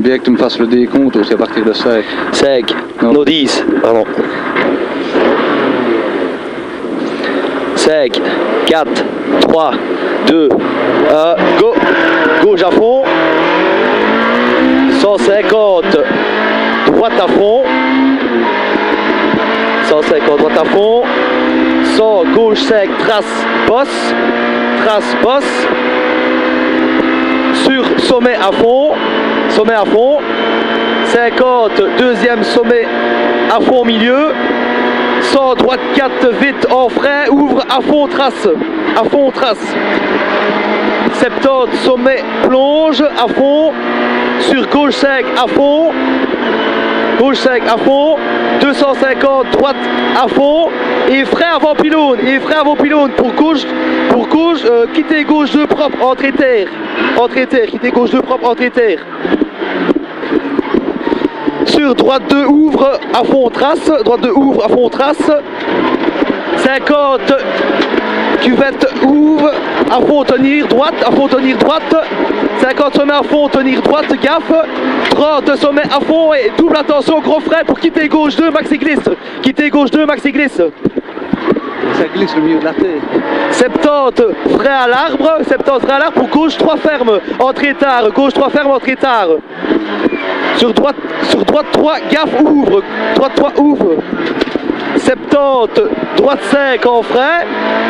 bien que tu me fasses le décompte aussi à partir de 5. 5, Non. non 10, pardon. 5, 4, 3, 2, 1, go. Gauche à fond. 150, droite à fond. 150, droite à fond. 100, gauche 5, trace, bosse. Trace, bosse. Sur sommet à fond. Sommet à fond. 50, deuxième sommet à fond milieu. 100, droite 4, vite en frein, ouvre à fond, trace. À fond, trace. 70, sommet, plonge à fond. Sur gauche 5 à fond. Gauche 5 à fond. 250, droite à fond. Et frein avant pylône. Et frein avant pylône pour gauche. Quitter gauche 2 propre, entrée terre. Entrée terre, quitter gauche 2 propre, entrée terre. Sur droite 2 ouvre à fond trace, droite 2 ouvre à fond trace. 50 cuvette ouvre à fond tenir droite, à fond tenir droite. 50 sommet à fond tenir droite, gaffe. 30 sommet à fond et double attention, gros frein pour quitter gauche 2 maxi glisse. Quitter gauche 2 maxi glisse. Ça glisse le milieu de la terre. 70 frein à l'arbre, 70 frein à l'arbre pour gauche 3 ferme, entrée tard, gauche 3 ferme, entrée tard. Sur droite 3, gaffe, ouvre. Droite 3, ouvre. 70, droite 5 en frein.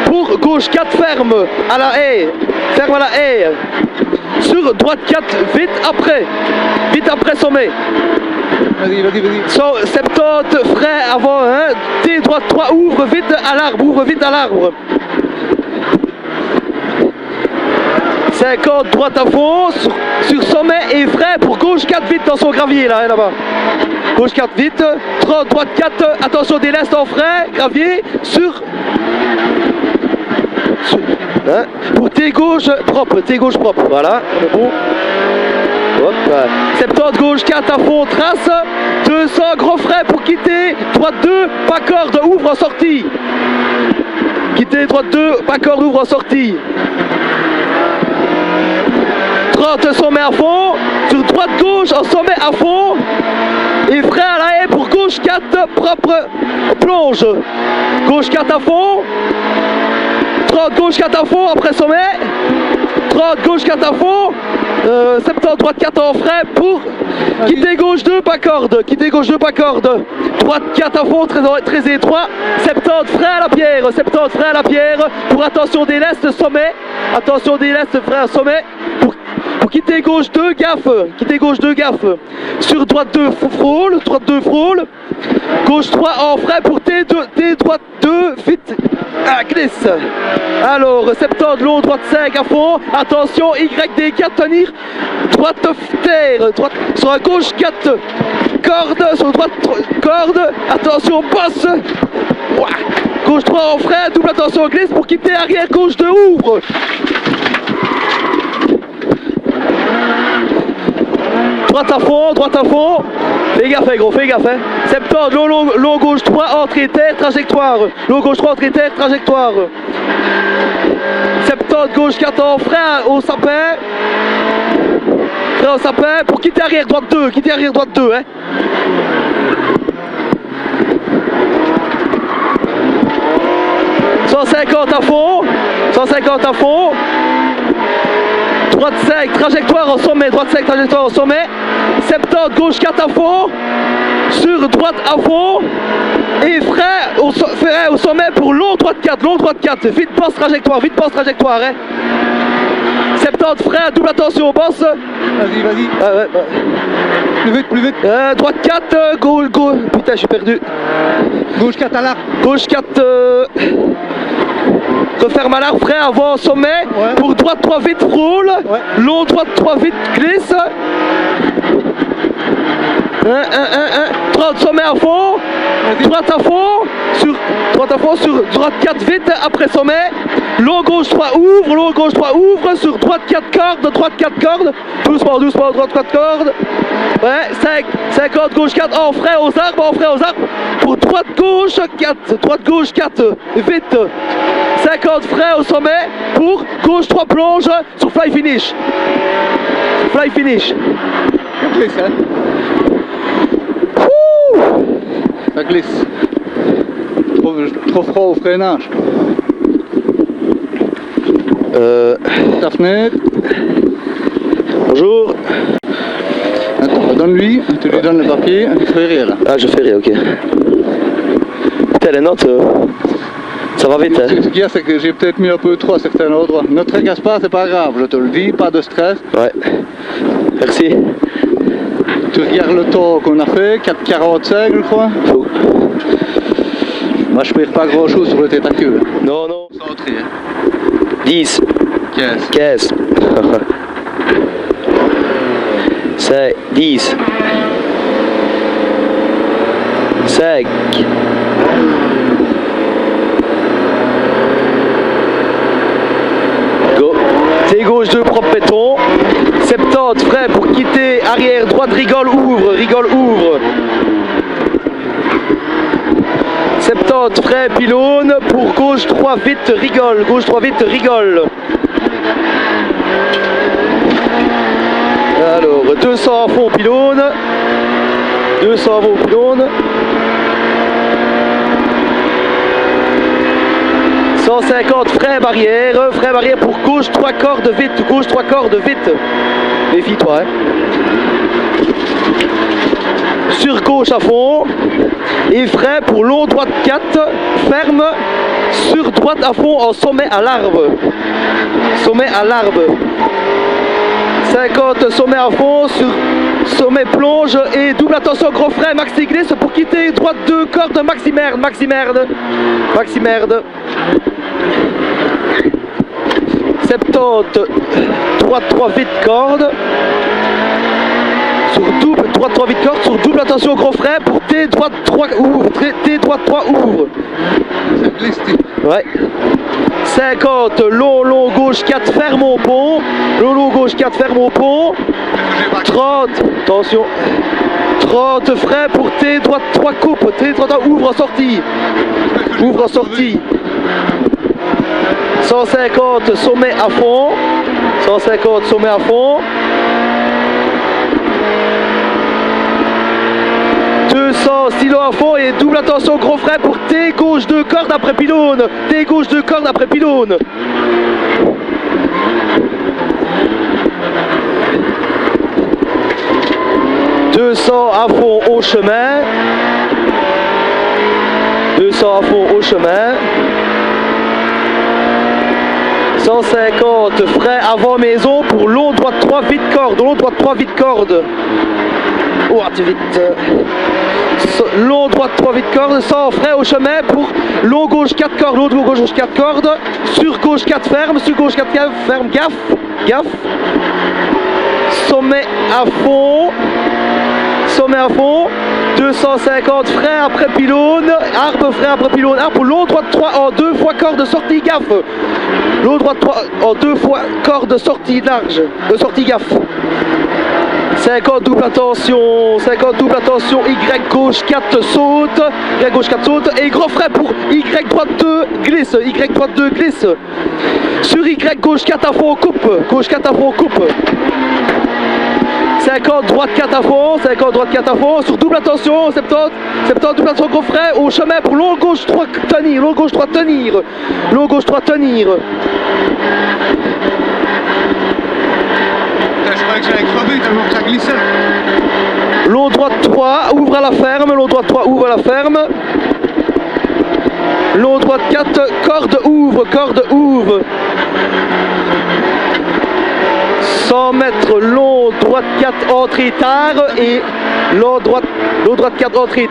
Pour gauche 4, ferme à la haie. Ferme à la haie. Sur droite 4, vite après. Vite après sommet. Vas-y. 70, frein avant 1. T, droite 3, ouvre vite à l'arbre. Ouvre vite à l'arbre. 50, droite à fond, sur sommet et frein pour gauche 4 vite dans son gravier là-bas. Gauche 4 vite, 30, droite 4, attention déleste en frein, gravier, sur hein, pour T gauche propre, voilà, on est bon. Hop. 70 gauche 4 à fond, trace, 200 gros frein pour quitter, droite 2, pas corde, ouvre en sortie. Quitter droite 2, pas corde, ouvre en sortie. 30 sommet à fond, sur droite gauche en sommet à fond et frein à la haie pour gauche 4 propre plonge. Gauche 4 à fond, 30 gauche 4 à fond après sommet, 30 gauche 4 à fond, 70 droite 4 en frein pour quitter gauche 2 pas corde, quitter gauche 2 pas corde. Droite 4 à fond très étroit, 70 frein à la pierre, 70 frein à la pierre pour attention déleste sommet, attention déleste frein à sommet pour quitter gauche 2 gaffe, quitter gauche 2 gaffe. Sur droite 2 frôle, droite 2 frôle, gauche 3 en frein pour T2, T droite 2 vite glisse. Alors 70 long, droite 5 à fond, attention YD 4 tenir, droite terre, droite sur la gauche 4 corde, sur droite corde, attention bosse. Gauche 3 en frein, double attention glisse pour quitter arrière gauche 2 ouvre. Droite à fond, fais gaffe gros, fais gaffe 70, long gauche 3, entrée terre, trajectoire. Long gauche 3, entrée terre, trajectoire. 70, gauche 4 en frein au sapin. Frein au sapin pour quitter arrière droite 2, quitter arrière droite 2 hein. « 150 à fond, 150 à fond. Droite 5, trajectoire en sommet, droite 5, trajectoire en sommet. 70, gauche 4 à fond. Sur droite à fond. Et frein au sommet pour long droite 4, vite passe trajectoire, hein. 70, frein, double attention, bosse. Vas-y. Plus vite. Droite 4, gauche, putain, je suis perdu. Gauche 4 à l'arbre. Gauche 4, referme à l'arbre, frein avant sommet. Ouais. Pour droite 3 vite frôle. Ouais. Long droite 3 vite glisse. 30 sommet à fond. Droite à fond. Sur droite 4 vite après sommet. Long gauche 3 ouvre. Sur droite 4 cordes. Doucement, droite 4 cordes. Ouais, 50 gauche 4 en frein aux arbres. Pour droite gauche 4, vite. 50 frein au sommet pour gauche 3 plonge sur fly finish. glisse, hein. Ça glisse. Trop froid au freinage. Ta fenêtre. Bonjour. Attends, donne-lui, tu lui donnes le papier, il fait rire là. Ah, je fais rien, ok. Putain, les notes, ça va vite, hein. Ce qu'il y a, c'est que j'ai peut-être mis un peu trop à certains endroits. Ne te tracasse pas, c'est pas grave, je te le dis, pas de stress. Ouais. Merci. Tu regardes le temps qu'on a fait, 4,45 je crois. Fou. Moi je perds pas grand chose sur le tête à queue. Non, non. Centré, hein. 10. 15. 15. 5. 10. 5. Go. T gauche 2, propre béton. 70, frais pour quitter. Arrière, droite, rigole, ouvre. Rigole, ouvre. 70, frais, pylône. Pour gauche 3, vite, rigole. Gauche 3, vite, rigole. Alors, 200 à fond, pylône. 200 à fond, pylône. 150, frein barrière pour gauche 3 cordes vite, gauche 3 cordes vite. Méfie-toi, hein. Sur gauche à fond. Et frein pour long droite 4, ferme. Sur droite à fond en sommet à l'arbre. Sommet à l'arbre. 50, sommet à fond, sur sommet plonge et double attention, gros frein, maxi glisse pour quitter, droite 2 cordes, maxi merde, maxi merde. Maxi merde. 70, droite 3 vite corde. Sur double, droite 3 vite corde, sur double attention, gros frein pour T droite 3 ouvre, T droite 3 ouvre. Ça glisse. Ouais. 50, long gauche 4, ferme au pont. Long gauche 4, ferme au pont. 30, attention. 30, frein pour T droite 3 coupe. T droite 3 ouvre en sortie. Ouvre en sortie. 150, sommet à fond. 150, sommet à fond. 200, stylo à fond et double attention, gros frein pour T gauche 2 cordes après pylône. T gauche 2 cordes après pylône. « 200 à fond au chemin. 200 à fond au chemin. 150, frein avant maison pour long droite 3 vite corde. Long droite 3 vite corde. Oh, tu vite. Long droite 3 vite corde, 100 frein au chemin pour long gauche 4 cordes, long gauche 4 cordes, sur gauche 4 ferme, sur gauche 4 ferme, gaffe. Sommet à fond. 250 frein après pylône, arbre frein après pylône, arbre pour long droite 3 en 2 fois corde sortie, gaffe. Long droite 3 en 2 fois corde sortie large, sortie gaffe. 50 double attention, Y gauche 4 saute, Y gauche 4 saute, et gros frein pour Y droite 2 glisse, Y droite 2 glisse. Sur Y gauche 4 à fond, coupe, gauche 4 à fond, coupe. 50 droite 4 à fond, sur double attention, 70 double attention, gros frein au chemin pour long gauche 3 tenir, long gauche 3 tenir. Je croyais que j'allais crever tellement que ça glissait. Long droite 3, ouvre à la ferme, long droite 3, ouvre à la ferme. Long droite 4, corde ouvre. 100 mètres, long droite 4, entrée tard et long droite 4, entrée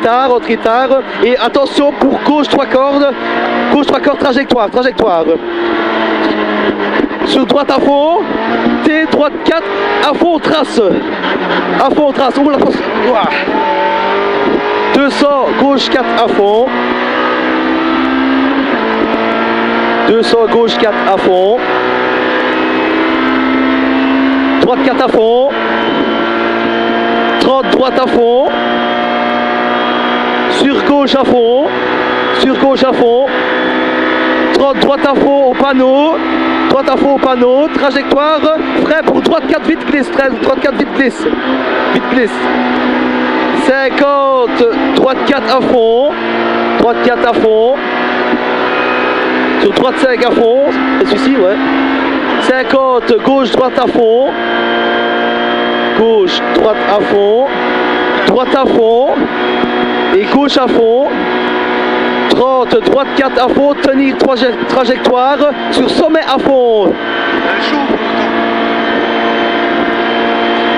tard. Et attention pour gauche 3 cordes, trajectoire. Sur droite à fond, T droite 4, à fond trace, ouvre la force. 200, gauche 4 à fond. 200, gauche 4 à fond. Droite 4 à fond. 30, droite à fond. Sur gauche à fond. 30, droite à fond au panneau. droite à fond au panneau, trajectoire, frein pour droite 4 vite glisse, droite 4 vite glisse, 50, droite 4 à fond, droite 4 à fond, sur droite 5 à fond, c'est celui-ci, ouais, 50, gauche droite à fond, gauche droite à fond, droite à fond, et gauche à fond, 30, droite 4 à fond, tenir trajectoire, sur sommet à fond.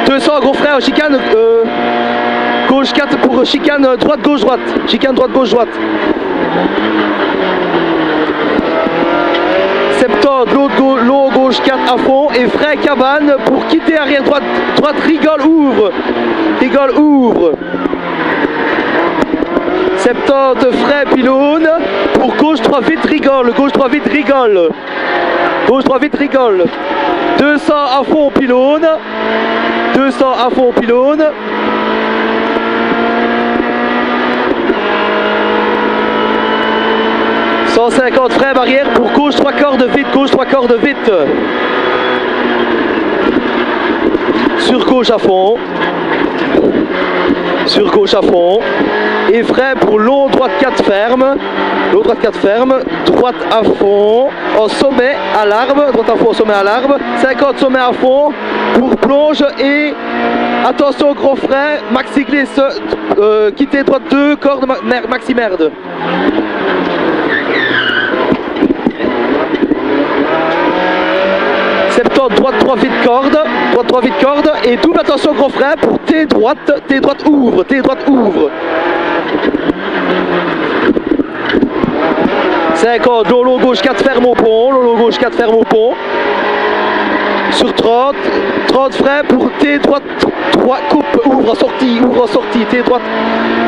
200 gros frère, chicane, gauche 4 pour chicane droite gauche droite, chicane droite gauche droite. 70, l'eau gauche 4 à fond et frein cabane pour quitter arrière droite, rigole ouvre. 70 frein pylône pour gauche 3 vite rigole, gauche 3 vite rigole. 200 à fond pylône, 150 frein barrière pour gauche 3 cordes vite, sur gauche à fond, et frein pour long droite 4 ferme, droite à fond, en sommet à l'arbre, droite à fond, sommet à l'arbre, 50 sommet à fond, pour plonge et attention gros frein, maxi glisse, quitter droite 2, corde maxi merde. Droite 3 vite corde, et double attention gros frein pour T droite ouvre. 50, lolo gauche 4 ferme au pont, sur 30 frein pour T droite 3 coupe, ouvre en sortie, T droite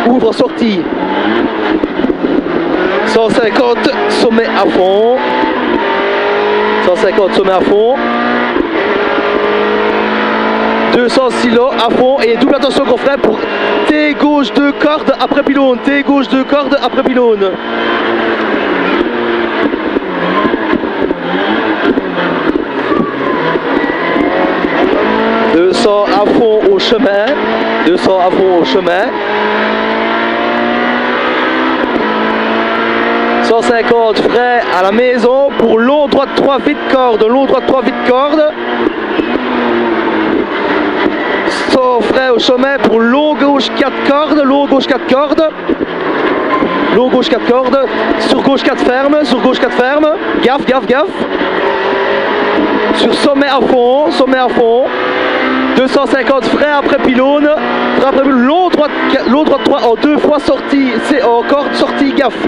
ouvre en sortie. 150 sommet à fond, 200 silo à fond et double attention gros frein pour T gauche 2 cordes après pylône, 200 à fond au chemin, 150 frein à la maison pour long droite 3 vite corde, 100 frein au chemin pour long gauche 4 cordes, sur gauche 4 ferme, gaffe, sur sommet à fond, 250 frein après pylône, long droite 3 en 2 fois sortie, c'est en corde sortie, gaffe,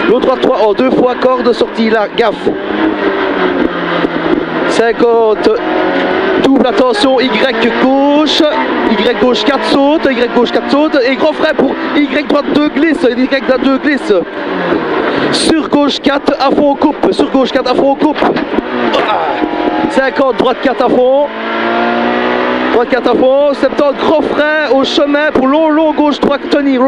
long droite 3 en 2 fois corde sortie là, gaffe. 50, double attention, Y gauche 4 saute, et gros frein pour Y droite 2 glisse, sur gauche 4 à fond coupe, 50, droite 4 à fond, 70 gros frein au chemin pour long gauche 3 tenir,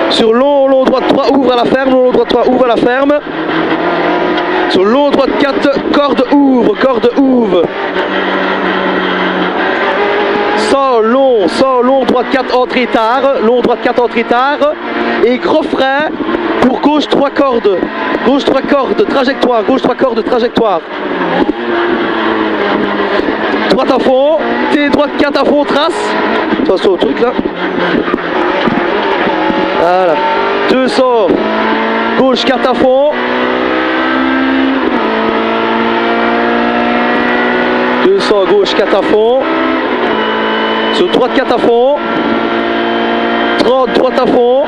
sur long droite 3 ouvre à la ferme, sur long droite 4 corde ouvre, 100 long droite 4 entrée tard, et gros frein pour gauche 3 cordes, trajectoire, droite à fond, T droite 4 à fond, trace, attention au truc là, voilà, 200, gauche 4 à fond, 200 gauche 4 à fond, sur droite 4 à fond, 30 droite à fond,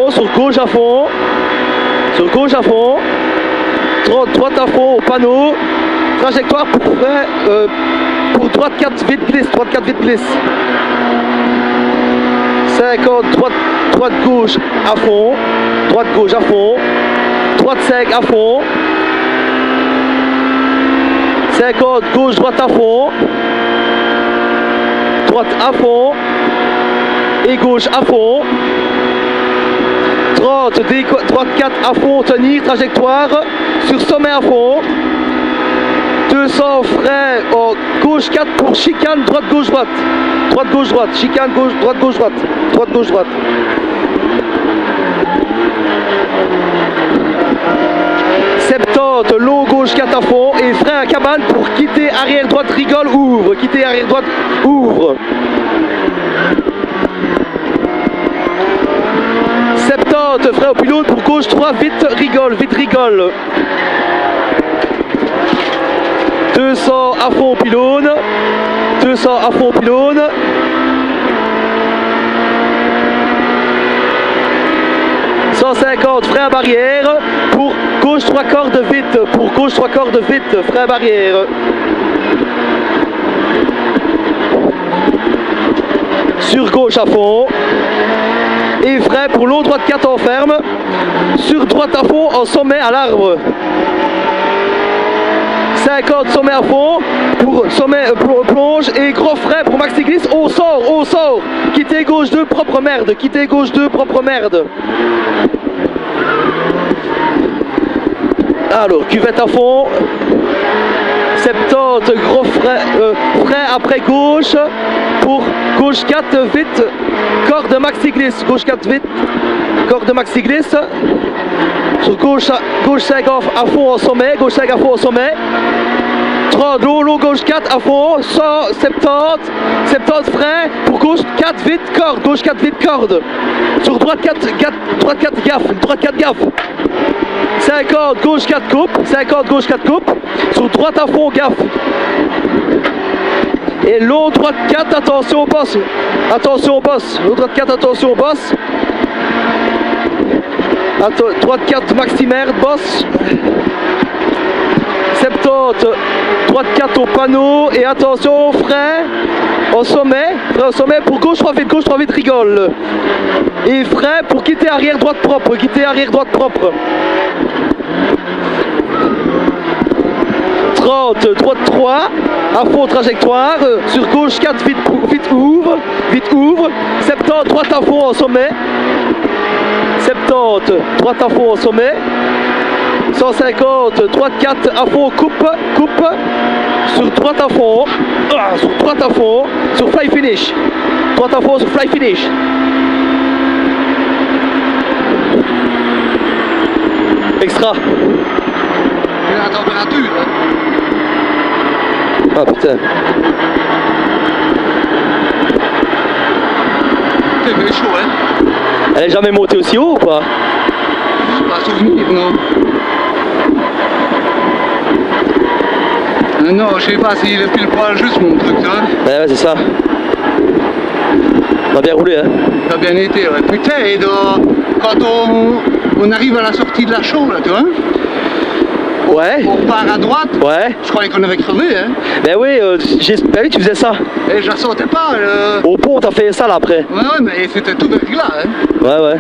sur gauche à fond, 30 droite à fond au panneau, trajectoire pour droite 4 vite glisse, 50 droite gauche à fond, droite 5 à fond, 50 gauche droite à fond, droite à fond et gauche à fond. 30, droite 4 à fond, tenir, trajectoire, sur sommet à fond. 200 frais, gauche 4 pour chicane, droite gauche droite. Droite gauche droite, chicane gauche, droite gauche droite. Droite gauche droite. Long gauche 4 à fond et frein à cabane pour quitter arrière droite rigole ouvre, quitter arrière droite ouvre. 70 frein au pylône pour gauche 3 vite rigole, vite rigole. 200 à fond au pylône, 200 à fond au pylône. 150 frein à barrière pour gauche 3 cordes vite, pour gauche 3 cordes vite, frein à barrière. Sur gauche à fond. Et frein pour long droite 4 en ferme. Sur droite à fond en sommet à l'arbre. 50 sommet à fond pour sommet plonge et gros frein pour maxi glisse. On sort. Quittez gauche 2 propre merde, quittez gauche 2 propre merde. Alors, cuvette à fond. 70 gros frein après gauche pour gauche 4 vite, corde maxi glisse, gauche 4 vite, corde maxi glisse. Sur gauche 5 à fond au sommet, gauche 5 à fond au sommet. 30 long gauche 4 à fond, 170 frein pour gauche 4 vite corde, gauche 4 vite corde. Sur droite 4 gaffe, droite 4 gaffe. 50 gauche 4 coupe, 50 gauche 4 coupe. Sur droite à fond gaffe. Et long droite 4, attention au boss. Attention au boss. Long droite 4, attention au boss. Droite 4 maxi merde, boss. 70, droite 4 au panneau et attention au frein au sommet pour gauche 3 vite rigole. Et frein pour quitter arrière droite propre, quitter arrière droite propre. 30, droite 3, à fond trajectoire, sur gauche 4 vite ouvre. 70, droite à fond au sommet. 70, droite à fond au sommet. 150, droite 4 à fond, coupe, sur droite à fond, sur fly finish, droite à fond sur fly finish. Extra. C'est la température, hein. Ah putain. C'est fait chaud, hein. Elle est jamais montée aussi haut ou pas? Pas souvenir, non. Non, je sais pas s'il est pile poil juste mon truc, tu vois. Ouais, c'est ça. On a bien roulé, hein. Ça a bien été, ouais. Putain, et quand on arrive à la sortie de la chaux, là, tu vois. Ouais. On part à droite. Ouais. Je croyais qu'on avait crevé, hein. Ben oui, ben oui, tu faisais ça. Et je la sentais pas. Au pont, t'as fait ça là après. Ouais, mais c'était tout verglas, hein. Ouais.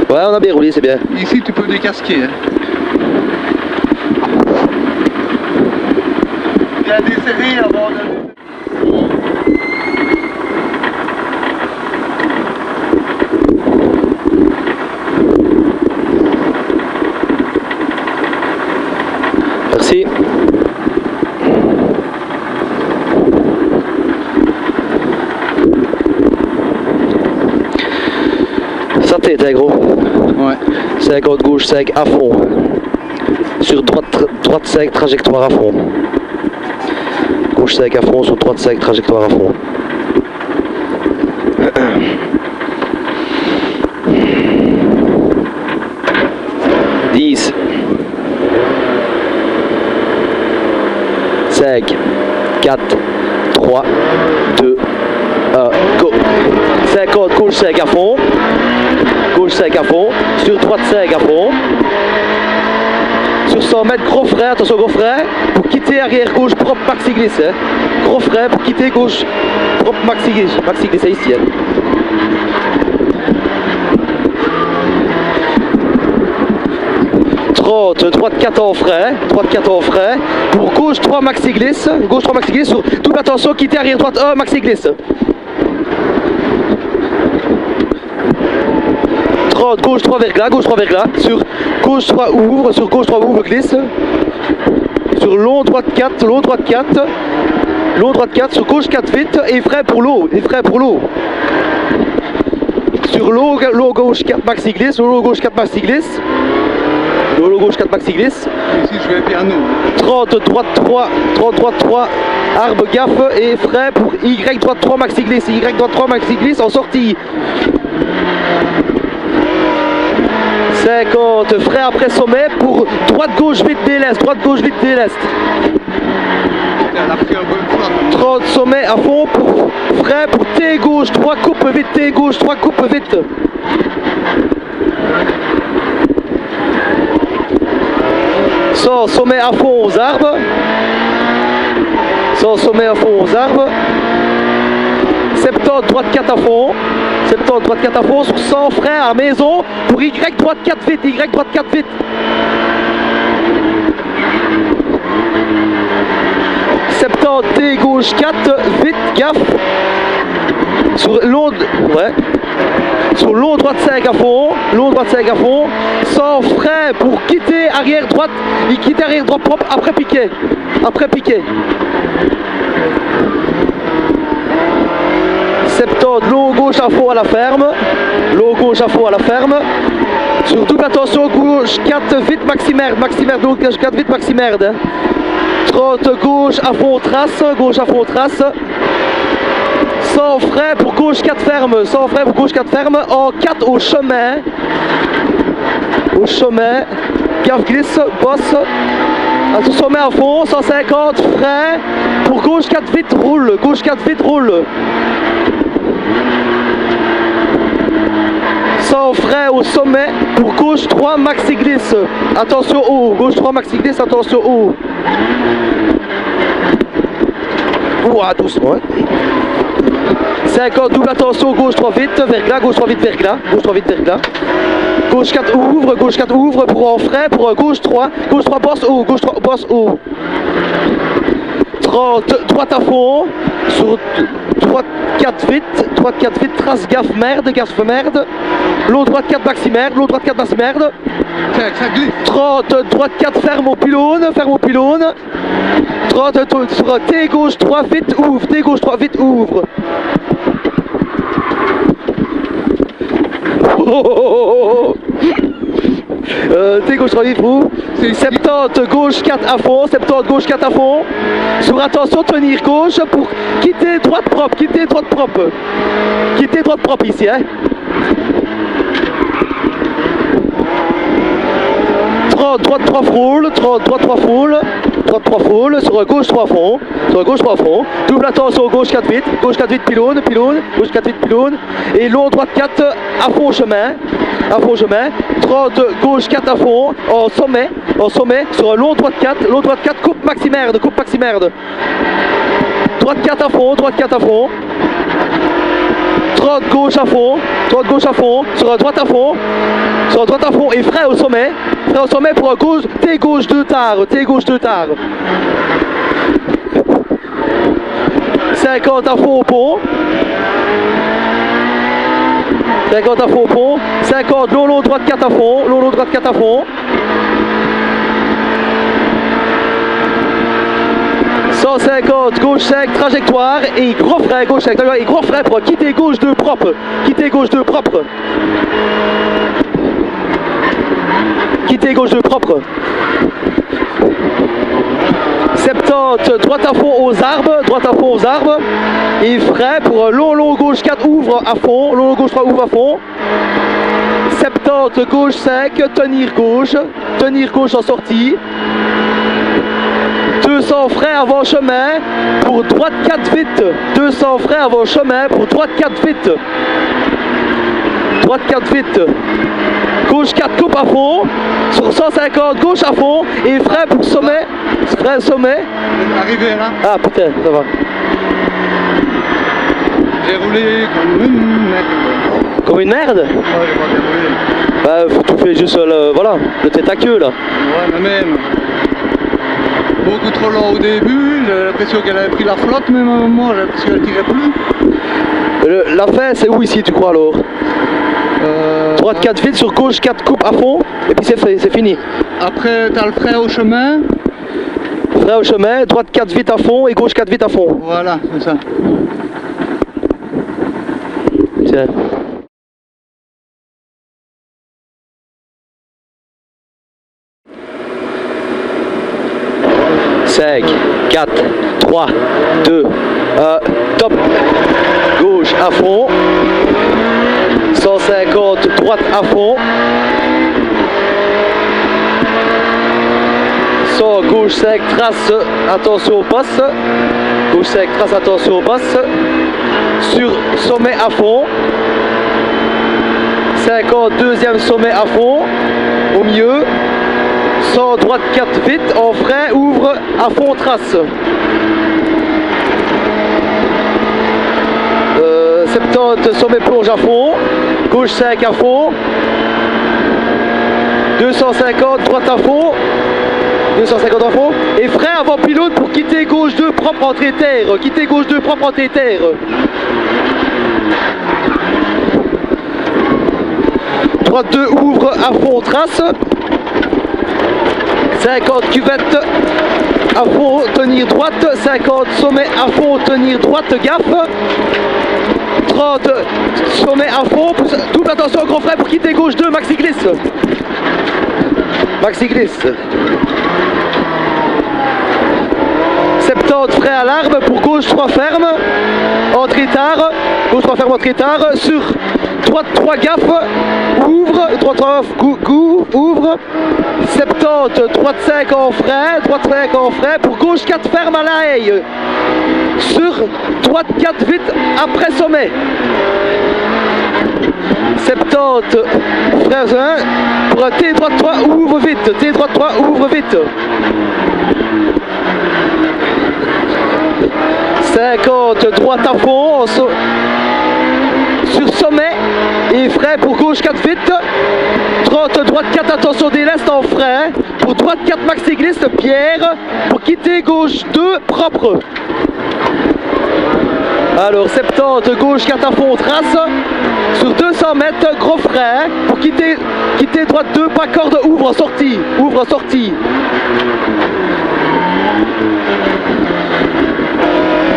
Ouais, on a bien roulé, c'est bien. Ici, tu peux décasquer, hein. Bien desserré avant de... Merci. Ça t'est gros. Ouais. 50 gauche 5 à fond. Sur droite 5 trajectoire à fond. Gauche 5 à fond, sur droite 5 trajectoire à fond. « 10 5 4 3 2 1 go. 50 gauche 5 à fond. Gauche 5 à fond. Sur droite 5 à fond. Sur 100 mètres, gros frein, attention gros frein, pour quitter arrière gauche, propre maxi glisse. Hein. Gros frein pour quitter gauche, propre maxi glisse c'est ici. Hein. 30, droite 4 en frais, droite 4 en frais. Pour gauche 3 maxi glisse, gauche 3 maxi glisse sur double attention, quitter arrière droite 1 maxi glisse. 30, gauche 3 verglas, sur gauche 3 ouvre, sur gauche 3 ouvre glisse. Sur long droite 4, long droite 4, long droite 4, sur gauche 4 vite et frais pour l'eau, Sur l'eau gauche 4 maxi glisse, l'eau gauche 4 maxi glisse. L'eau gauche 4 maxi glisse. Ici je vais piano. 30 droite 3, 30 droite 3, arbre gaffe et frais pour Y droite 3 maxi glisse, Y droite 3 maxi glisse en sortie. 50 frais après sommet pour droite gauche vite déleste, droite gauche vite déleste. 30 sommet à fond pour frais pour T gauche 3 coupe vite, T gauche 3 coupe vite. Sans sommet à fond aux arbres. Sans sommet à fond aux arbres. 70 droite 4 à fond. 70 droite 4 à fond sur 100 frais à la maison pour Y droite 4 vite, Y droite 4 vite. 70 T gauche 4 vite, gaffe. Sur long, ouais. Sur long droite 5 à fond, long droite 5 à fond, sans frais pour quitter arrière droite, il quitte arrière droite propre après piqué, après piqué. 70 long gauche à fond à la ferme, long gauche à fond à la ferme. Sur double attention gauche 4 vite maximerde, donc gauche 4 vite maximerde. 30 gauche à fond trace, gauche à fond trace. Sans frais pour gauche 4 ferme, sans frais pour gauche 4 ferme, en 4 au chemin. Au chemin, gaffe glisse, bosse. À tout sommet à fond, 150 frais pour gauche 4 vite roule, gauche 4 vite roule. Sans frais au sommet pour gauche 3 maxi glisse. Attention haut, gauche 3 maxi glisse, attention haut. Ouah, doucement. Hein. 50 double attention, gauche 3 vite, verglas, gauche 3 vite, verglas, gauche 3 vite, verglas. Gauche 4 ouvre pour en frais, pour gauche 3 bosse haut, gauche 3 bosse haut. 30 droite à fond, sur droite 4 vite, trace gaffe merde. L'eau droite 4 maximerde, l'eau droite 4 maximerde. 30 droite 4 ferme au pylône. 30 sur T gauche 3 vite ouvre, T gauche 3 vite ouvre. T gauche 3 vite ouvre. 70 gauche 4 à fond, 70 gauche 4 à fond. Sur attention tenir gauche pour quitter droite propre, quitter droite propre ici hein. 30 droite 3 frôle, 30 droite 3 frôle, droite 3 frôle, sur gauche 3 fond, double attention gauche 4 vite, pylône, gauche 4 vite pylône, et long droite 4 à fond chemin, 30 gauche 4 à fond, en sommet, sur long droite 4, coupe maximerde, droite 4 à fond, 30 gauche à fond, sur droite à fond, et frais au sommet pour gauche, T gauche 2 tard. 50 à fond au pont. 50 long droite 4 à fond, 150 gauche 5 trajectoire et gros frais gauche 5 et gros frais pour quitter gauche 2 propre. 70 droite à fond aux arbres et frais pour long gauche 4 ouvre à fond, long gauche 3 ouvre à fond. 70 gauche 5 tenir gauche en sortie. 200 frais avant chemin pour droite 4 vite. 200 frais avant chemin pour droite 4 vite. Gauche 4 coupe à fond. Sur 150 gauche à fond. Et frais pour sommet. Sommet. Arrivé là. Ah putain, ça va. J'ai roulé comme une merde. Comme une merde? Ouais, j'ai pas bien roulé. Bah, tu fais juste voilà, le tête à queue là. Ouais, mais même. Beaucoup trop lent au début, j'avais l'impression qu'elle avait pris la flotte, même à un moment, j'avais l'impression qu'elle tirait plus. La fin, c'est où ici, tu crois alors? Droite 4 vite, sur gauche 4 coupes à fond, et puis c'est fini. Après, t'as le frein au chemin. Frein au chemin, droite 4 vite à fond et gauche 4 vite à fond. Voilà, c'est ça. Tiens. Cinq, 4, 3, 2, 1, top. Gauche à fond. 150, droite à fond. 100, gauche 5, trace, attention passe. Gauche 5, trace, attention passe. Sur sommet à fond. 50, deuxième sommet à fond. Au milieu. 100, droite 4 vite, en frein, ouvre, à fond, trace. 70, sommet plonge à fond. Gauche 5 à fond. 250, droite à fond. 250 à fond. Et frein avant pilote pour quitter gauche 2, propre entrée terre. Quitter gauche 2, propre entrée terre. Droite 2, ouvre, à fond, trace. 50 cuvette à fond, tenir droite. 50 sommet à fond, tenir droite, gaffe. 30 sommet à fond, double attention, gros frein pour quitter gauche 2, maxi glisse. Maxi glisse. 70 frein à l'arbre pour gauche 3 ferme. Entrée tard, gauche 3 ferme, entrée tard. Sur droite 3 gaffe, ouvre, droite 3 ouvre. 70, droite 5 en frein, droite 5 en frein, pour gauche 4 ferme à la haie. Sur droite 4 vite après sommet. 70, frein 1, pour un T droite 3 ouvre vite, T droite 3 ouvre vite. 50, droite à fond, sur sommet et frein pour gauche 4 vite. 30, droite 4, attention déleste en frein. Pour droite 4 maxi glisse, Pierre. Pour quitter gauche 2, propre. Alors 70, gauche 4 à fond, trace. Sur 200 mètres, gros frein. Pour quitter droite 2, pas corde, ouvre en sortie. Ouvre en sortie.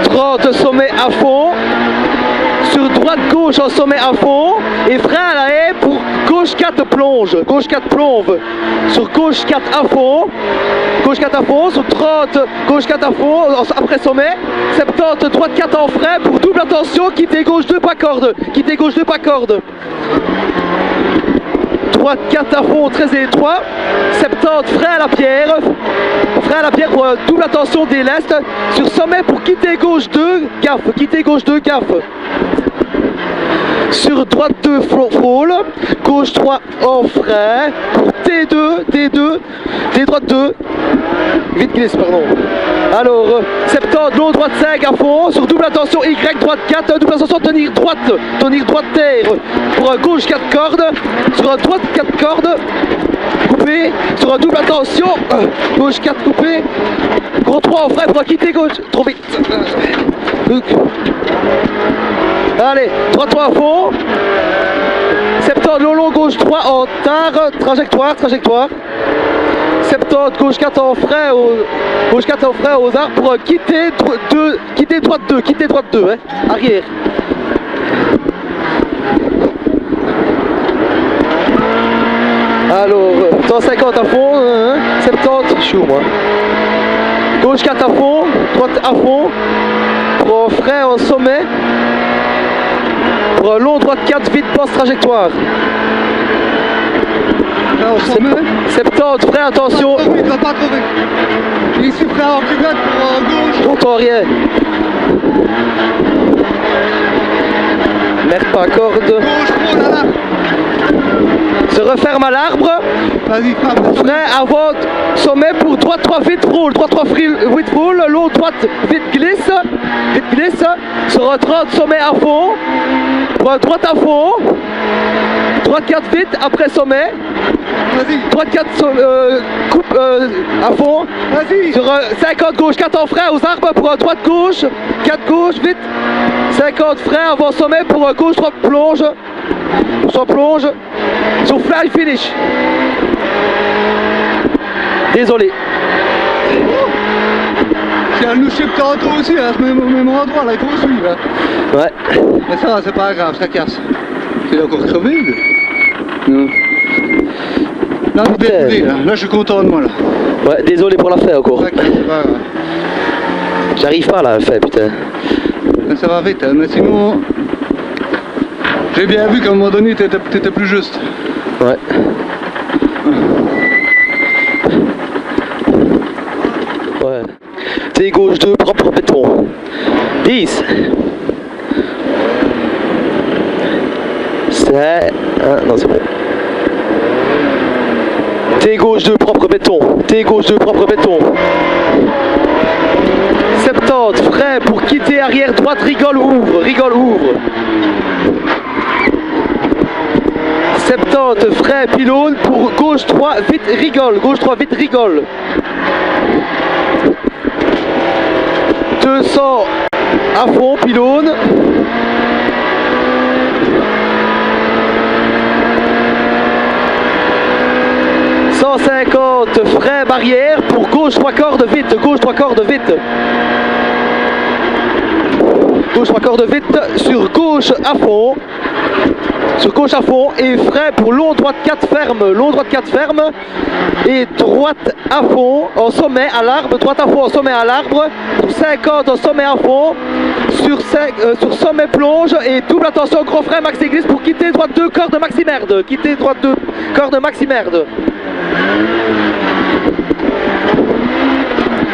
30, sommet à fond. Sur droite gauche en sommet à fond et frein à la haie pour gauche 4 plonge, gauche 4 plombe. Sur gauche 4 à fond, gauche 4 à fond, sur 30 gauche 4 à fond après sommet. 70 droite 4 en frein pour double attention, quitter gauche 2 pas corde, quitter gauche 2 pas corde. Droite 4 à fond très étroit. 70 frein à la pierre. Frein à la pierre pour double attention déleste. Sur sommet pour quitter gauche 2, gaffe, quitter gauche 2, gaffe. Sur droite 2 frôle, gauche 3 en frein, pour T2, T droite 2, vite glisse pardon. Alors 70 long droite 5 à fond, sur double attention Y droite 4, double attention tenir droite terre, pour gauche 4 cordes, sur droite 4 cordes, coupé, sur double attention, gauche 4 coupé, gros 3 en frein pour quitter gauche, trop vite. Allez, 3 à fond. 70 long gauche 3 en tard, trajectoire. 70 gauche 4 en frein aux arbres pour quitter droite 2, hein, arrière. Alors 150 à fond, 70, je suis où moi? Gauche 4 à fond, droite à fond, pour frein en sommet. Pour long droite 4 vite passe trajectoire. 70 frein attention. Pas trop vite, va pas trop vite. Il suit frein en cuvette pour gauche. J'entends rien. Merde pas corde. Gauche, oh là là. Se referme à l'arbre. Vas-y, frappe. Frein avant sommet pour droite 3 vite frôle. Droite 3 vite frôle. Long droite vite glisse. Sur 30 sommet à fond. Droite à fond. Droite 4 vite, après sommet. Vas-y. Droite 4 coupe à fond. Vas-y. Sur 50 gauche, 4 en frein aux arbres pour droite gauche. 4 gauche, vite. 50 frein avant sommet pour gauche, 3 plonge. Soit plonge. Sur fly finish. Désolé. C'est un loucher de tantôt aussi, à ce même endroit là, il faut suivre. Hein. Ouais. Mais ça va, c'est pas grave, ça casse. C'est encore crevé, lui. Non. Là, vous déroulez, là. Là, je suis content de moi, là. Ouais, désolé pour la faire encore. Ça casse, c'est pas grave. J'arrive pas là à la faire, putain. Mais ça va vite, hein. Mais sinon... J'ai bien vu qu'à un moment donné, t'étais plus juste. Ouais. Ouais. T gauche 2, propre béton. 10. C'est... non, c'est bon. T gauche 2, propre béton. T gauche 2, propre béton. 70, frein pour quitter arrière droite, rigole, ouvre. Rigole, ouvre. 70, frein, pylône pour gauche 3, vite, rigole. Gauche 3, vite, rigole. 200 à fond, pylône. 150 frein barrière pour gauche 3 cordes vite, gauche 3 cordes vite. Gauche 3 cordes vite, sur gauche à fond. Sur gauche à fond et frein pour long droite 4 ferme, long droite 4 ferme et droite à fond en sommet à l'arbre, droite à fond en sommet à l'arbre, sur 50 en sommet à fond, sur sommet plonge et double attention gros frein maxi glisse pour quitter droite 2 corde maxi merde, quitter droite 2 corde maxi merde.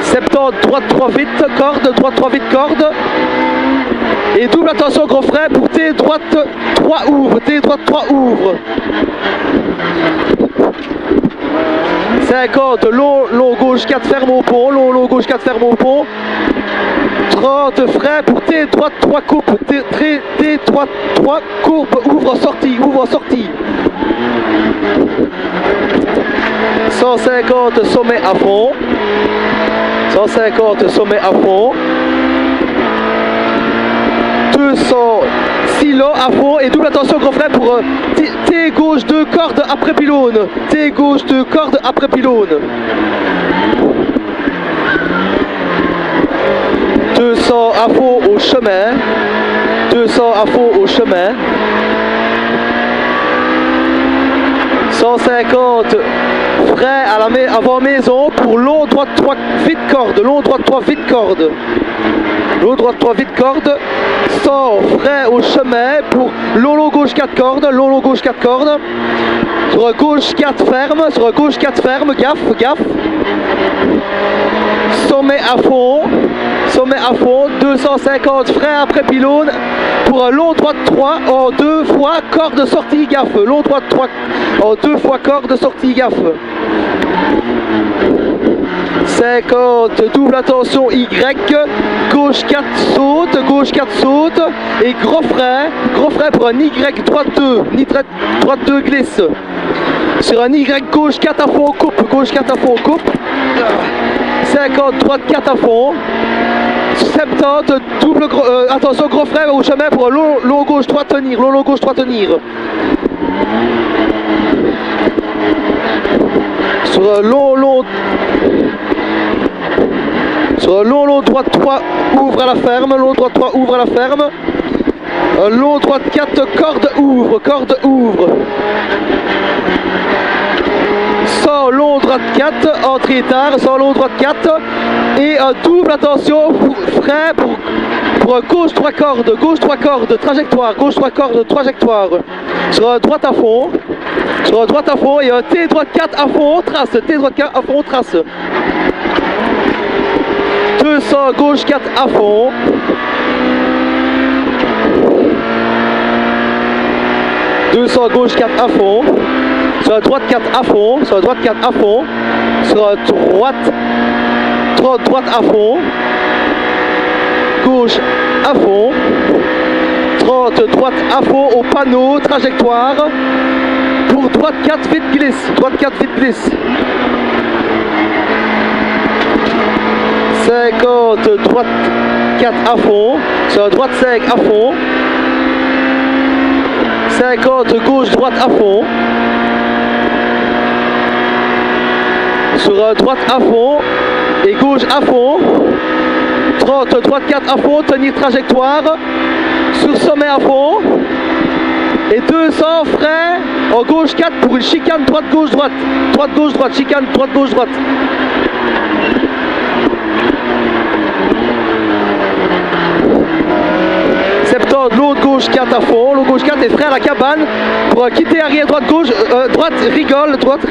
70 droite 3 vite corde, droite 3 vite corde. Et double attention gros frein pour T droite 3 ouvre, T droite 3 ouvre. 50, long gauche 4 ferme au pont, long gauche 4 ferme au pont. 30 frein pour T droite 3 coupe, T droite 3 courbe, ouvre en sortie, ouvre en sortie. 150 sommet à fond. 150 sommet à fond. 200 silo à fond et double attention gros frein pour T gauche 2 cordes après pylône. T gauche 2 cordes après pylône. 200 à fond au chemin. 200 à fond au chemin. 150 frein à la avant maison pour long droite 3 vite corde. Long droite 3 vite corde. Long droite 3 vite corde. 100 frein au chemin pour long gauche 4 cordes. Long gauche 4 cordes. Sur gauche 4 ferme. Sur gauche 4 ferme. Gaffe, gaffe. Sommet à fond. Sommet à fond. 250 frein après pylône. Pour un long droite 3 en 2 fois corde sortie gaffe. Long droite 3 en 2 fois corde sortie gaffe. 50, double attention Y, gauche 4 saute, gauche 4 saute, et gros frein pour un Y droite 2, droite 2 glisse. Sur un Y gauche 4 à fond coupe, gauche 4 à fond coupe. 50, droite 4 à fond. 70, double attention gros frein au chemin pour un long gauche 3 tenir, long gauche 3 tenir. Sur un long droite 3 ouvre à la ferme, long droite 3 ouvre à la ferme. Un long droite 4 corde ouvre. 100 long droite 4 entrée tard, 100 long droite 4 et un double attention frein pour gauche 3 cordes, trajectoire, gauche 3 cordes, trajectoire. Sur un droite à fond. Sur un droite à fond et un T droite 4 à fond, trace, T droite 4 à fond, trace. 200 gauche 4 à fond. Gauche 4 à fond. Sur la droite 4 à fond. Sur la droite 4 à fond. Sur la droite à fond. Gauche à fond. 30, droite à fond au panneau, trajectoire. Pour droite 4, vite glisse. Droite 4, vite glisse. 50, droite 4 à fond. Sur droite 5 à fond. 50, gauche, droite à fond. Sur droite à fond. Et gauche à fond. 30, droite 4 à fond, tenir trajectoire. Sur sommet à fond. Et 200 frein en gauche 4 pour une chicane droite gauche droite. Droite gauche droite, chicane droite gauche droite. L'autre gauche 4 à fond, l'autre gauche 4 et frein à la cabane pour quitter arrière droite gauche, droite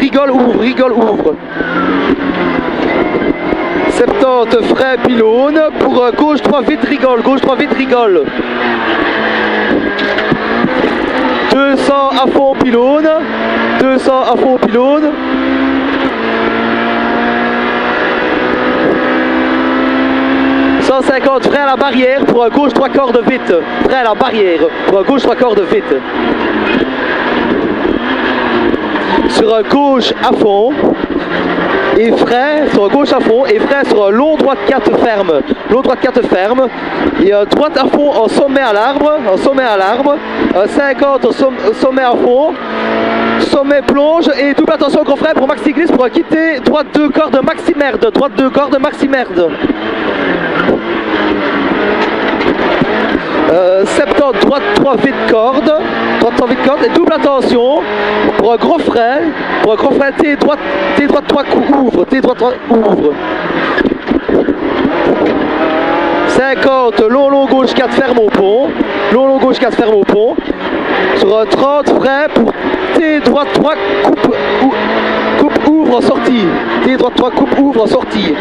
rigole, ouvre. 70 frein pylône pour gauche 3 vite rigole, 200 à fond pylône, 200 à fond pylône. 150 frein à la barrière pour gauche 3 cordes vite. Frein à la barrière pour gauche 3 cordes vite. Sur gauche à fond. Et frein sur gauche à fond. Et frein sur long droite 4 ferme. Long droite 4 ferme. Et droite à fond en sommet à l'arbre. 50 sommet à fond. Sommet plonge et double attention gros frein pour maxi glisse pour quitter droite 2 cordes maxi merde. Droite 2 cordes maxi merde. 70 droite 3 vite corde, et double attention pour un gros frein, T droite 3 ouvre, 50 long gauche 4 ferme au pont, sur 30 frein pour T droite 3 coupe ouvre en sortie, T droite 3 coupe ouvre en sortie.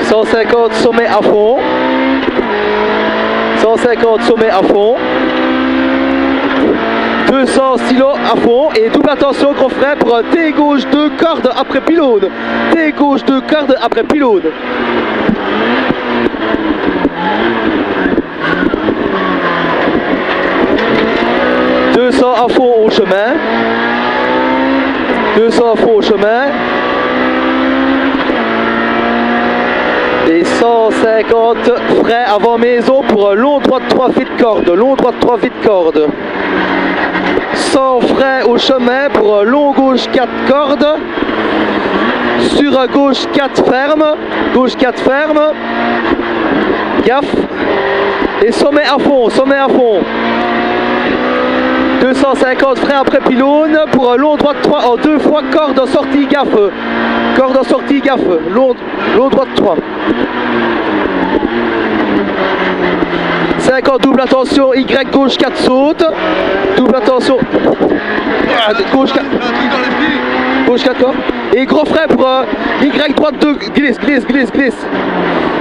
150 sommet à fond. 150 sommet à fond. 200 stylo à fond. Et double attention gros frein pour un T gauche 2 cordes après pylône. 200 à fond au chemin. 200 à fond au chemin. Et 150 frein avant maison pour un long droite 3 vite corde. 100 frein au chemin pour un long gauche 4 cordes. Sur un gauche 4 ferme. Gaffe. Et sommet à fond. 250 frein après pylône pour un long droite 3 en 2 fois corde en sortie gaffe. Long droite 3. 50 double attention, Y gauche 4 saute. Double attention. Gauche 4. Gauche 4 corps. Et gros frein pour Y droite 2. Glisse. Putain,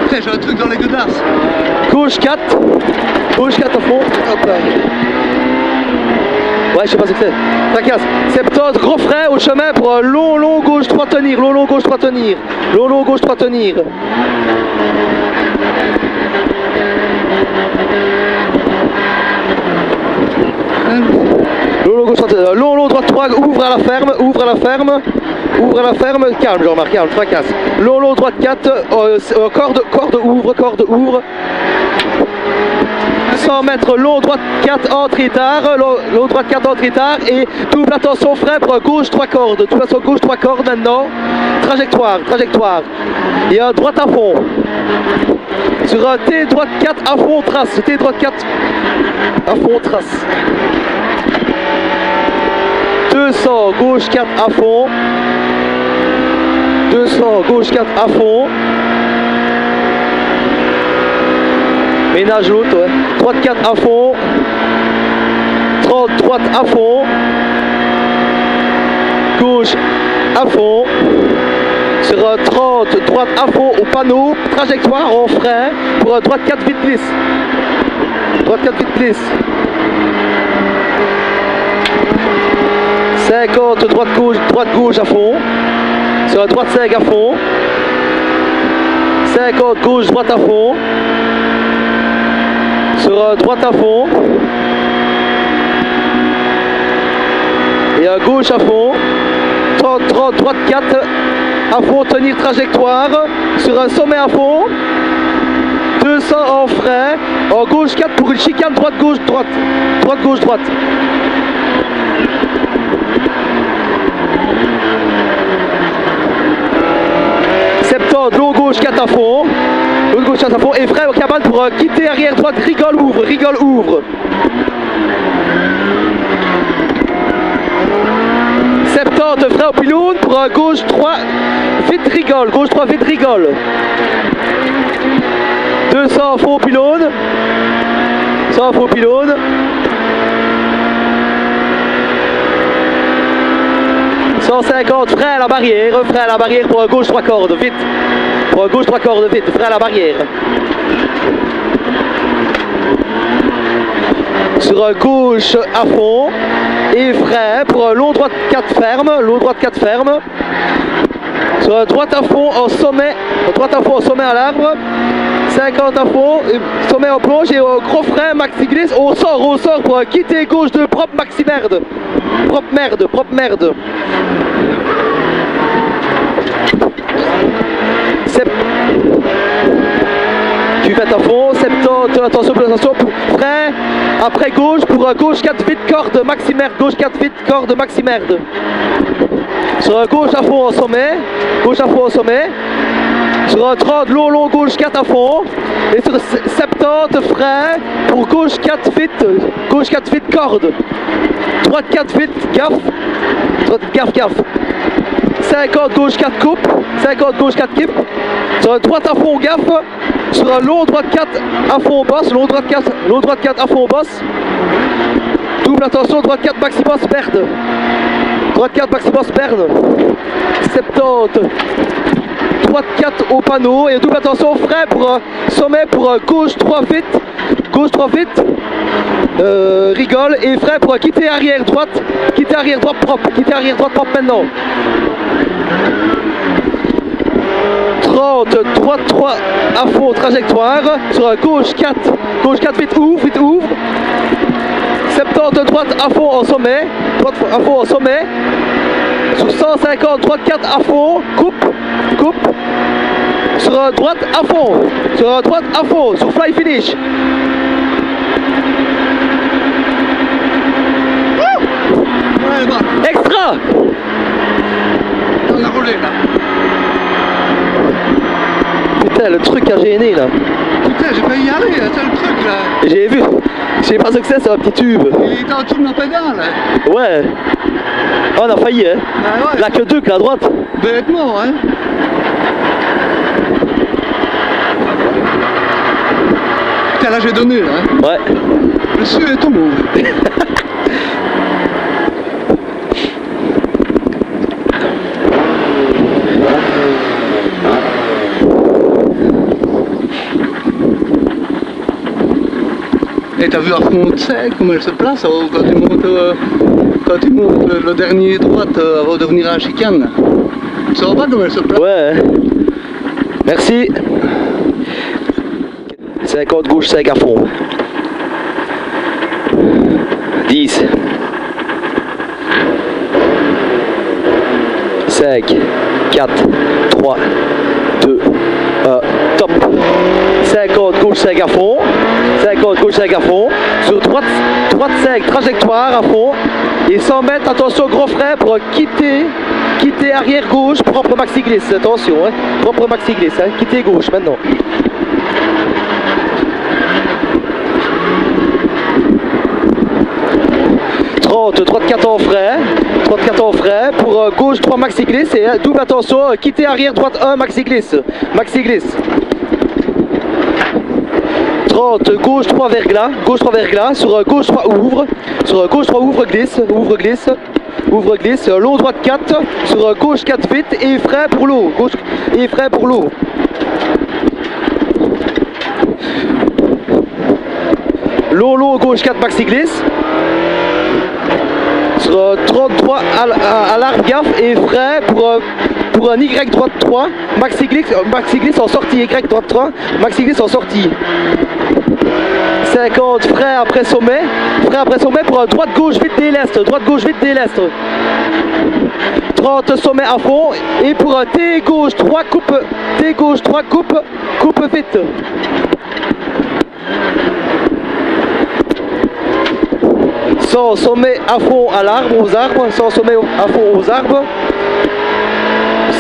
j'ai un truc dans les godasses. Gauche 4 à fond. Hop là. Ouais, je sais pas ce que c'est. Tracasse. 70 gros frein au chemin pour un long gauche 3 tenir. Long gauche 3 tenir. Long gauche 3 tenir. Long droite 3 ouvre à la ferme. Calme, Jean-Marc, calme, tracasse. Long droite 4 corde ouvre. 100 mètres, long droite 4 entrée tard, et double attention frein pour gauche 3 cordes. Double attention gauche 3 cordes maintenant. Trajectoire. Et droite à fond. Sur un T droite 4 à fond trace. 200 gauche 4 à fond. 200 gauche 4 à fond. Ménage l'autre, ouais. Droite 4 à fond. 30 droite à fond. Gauche à fond. Sur 30 droite à fond au panneau. Trajectoire en frein pour droite 4 vite glisse. 50 droite gauche à fond. Sur droite 5 à fond. 50 gauche droite à fond. Sur droite à fond. Et à gauche à fond. 30, droite 4 à fond, tenir trajectoire. Sur un sommet à fond. 200 en frein. En gauche 4 pour une chicane, droite gauche droite. Droite gauche droite. Long gauche 4 à fond. Long gauche 4 à fond. Et frein au cabane pour quitter arrière droite. Rigole ouvre. Rigole ouvre. 70 frein au pylône pour gauche 3. Vite rigole. Gauche 3 vite rigole. 200 faux au pylône. 100 faux au pylône. 150 frein à la barrière. Frein à la barrière pour gauche 3 cordes. Vite. Pour gauche 3 cordes vite, frein à la barrière. Sur gauche à fond. Et frein pour long droite 4 ferme. Long droite 4 ferme. Sur droite à fond en sommet. Droite à fond en sommet à l'arbre. 50 à fond. Sommet en plonge et gros frein maxi glisse. Au sort pour quitter gauche de propre maxi merde. Propre merde, propre merde. Tu fais à fond, 70, attention, frein, après gauche, pour gauche 4 vite, corde, maxi merde, gauche 4 vite, corde, maxi merde. Sur gauche à fond en sommet, gauche à fond en sommet. Sur 30, long, gauche 4 à fond. Et sur 70, frein, pour gauche 4 vite, corde. Droite 4 vite, gaffe, gaffe. 50 gauche 4 coupe, 50 gauche 4 kip. Sur droite à fond gaffe. Sur un long droite 4 à fond boss, long droite 4 à fond boss. Double attention, droite 4 maxi boss perde. Droite 4 maxi boss perde. 70. Droite 4 au panneau et double attention frein pour sommet pour gauche 3 vite. Gauche 3 vite. Rigole et frein pour quitter arrière droite propre, quitter arrière droite propre maintenant. 30, droite 3 à fond, trajectoire, sur gauche 4 vite ouvre. 70 droite à fond en sommet, sur 150 droite 4 à fond, coupe. Sur droite à fond, sur fly finish. Extra. On a roulé là. Putain, le truc a gêné là. Putain, j'ai failli y aller, c'est le truc là. J'ai vu. Je sais pas ce que c'est un petit tube. Il était en dessous de la pédale. Ouais. Oh, on a failli, hein. Bah ouais. Là que deux, que la droite. Bêtement, hein. Putain, là j'ai donné là. Hein. Ouais. Le su est tombé. Et t'as vu à fond sec comment elle se place quand tu montes le dernier droite avant de venir à la chicane. Tu sais pas comment elle se place? Ouais. Merci. 50 gauche, 5 à fond. 10. 5, 4, 3, 2, 1, top. 50 gauche, 5 à fond. 50 gauche, 5 à fond. Sur droite 5, trajectoire à fond. Et 100 mètres, attention, gros frein pour quitter arrière gauche, propre maxi glisse. Attention, hein. Propre maxi glisse, hein. Quitter gauche maintenant. Droite 4 en frein, pour gauche 3 maxi glisse et double attention, quitter arrière droite 1 maxi glisse. 30 gauche 3 verglas, sur gauche 3 ouvre, glisse, long droite 4, sur gauche 4 vite et frein pour l'eau, long gauche 4 maxi glisse. Sur 33 à l'arbre gaffe et frein pour un Y droite 3, maxi glisse en sortie, Y droite 3, maxi glisse en sortie. 50, frein après sommet. Frein après sommet pour un droite-gauche vite déleste. Droite-gauche vite déleste. 30, sommet à fond. Et pour un T gauche, 3 coupes. T gauche, 3 coupes. Coupe vite. Sans sommet à fond à l'arbre, aux arbres. Sans sommet à fond aux arbres.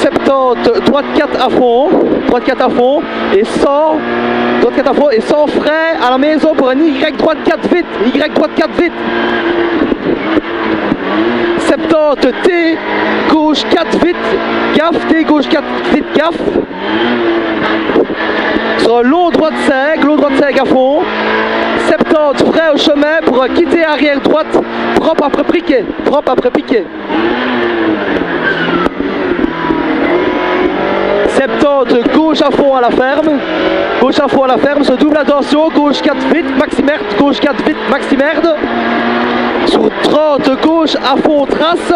70, droite 4 à fond. Droite 4 à fond. Et 100. Droite 4 à fond. Et 100 frein à la maison pour un Y droite 4 vite. Y droite 4 vite. 70, T gauche 4 vite. Gaffe. T gauche 4 vite. Gaffe. Sur un long droite 5. Long droite 5 à fond. 70, frein au chemin pour quitter arrière droite, propre après piqué, propre après piqué. 70, gauche à fond à la ferme, gauche à fond à la ferme, se double attention, gauche 4 vite, maximerde, gauche 4 vite, maximerde. Sur 30, gauche à fond trace,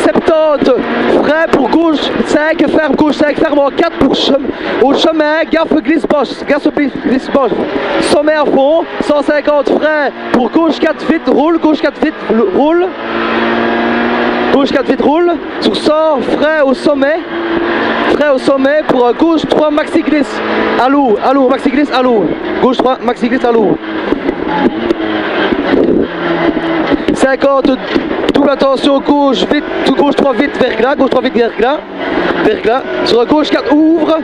70, frein pour gauche 5, ferme, gauche 5, ferme en 4 pour au chemin, gaffe glisse-boche, glisse-boche, sommet à fond, 150, frein pour gauche 4 vite, roule, gauche 4 vite, roule, gauche 4 vite, roule, sur 100, frein au sommet pour gauche 3, maxi glisse, à l'eau, maxi glisse, à l'eau, gauche 3, maxi glisse, à l'eau. 50, double attention, gauche vite, gauche 3 vite, verglas, gauche 3 vite, verglas, sur gauche 4, ouvre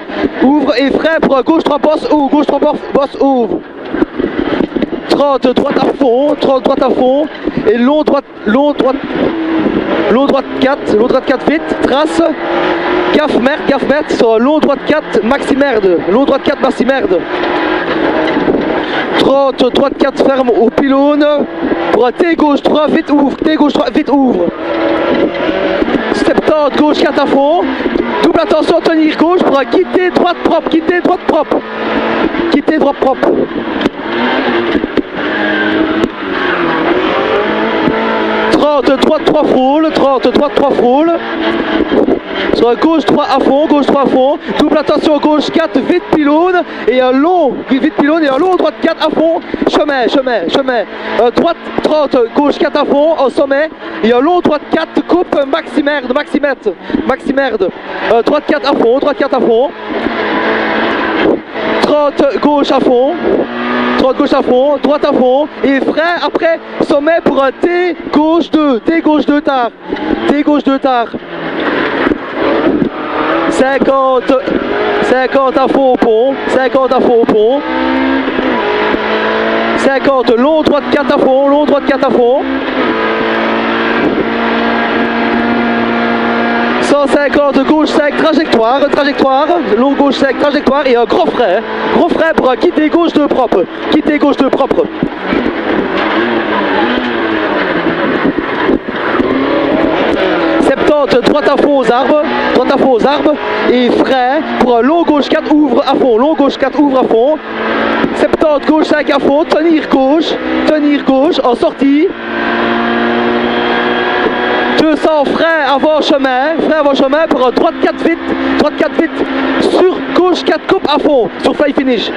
et frein pour gauche 3 bosse, ouvre, gauche 3 bosse, ouvre. 30, droite à fond, et long droite 4 vite, trace, gaffe merde, sur long droite 4, maximerde, 30, droite 4 ferme au pylône, pour un T gauche 3 vite ouvre, 70, gauche 4 à fond, double attention, tenir gauche pour un quitter droite propre, 30, droite 3 frôle, sur un gauche 3 à fond, double attention, gauche 4, vite pylône, et un long, droite 4 à fond, chemin, droite 30, gauche 4 à fond, au sommet, et un long, droite 4, coupe, maximerde, droite 4 à fond, 30, gauche à fond, droite à fond, et frein après, sommet pour un T gauche 2 tard, 50 à fond au pont, 50, long droite 4 à fond, 150, gauche 5, trajectoire, long gauche 5, trajectoire, et un gros frein pour quitter gauche 2 propre, 70, droite à fond aux arbres, et frein pour un long gauche 4 ouvre à fond, 70, gauche 5 à fond, tenir gauche, en sortie, 200, frein avant chemin pour un droite 4 vite, sur gauche 4 coupe à fond, sur fly finish,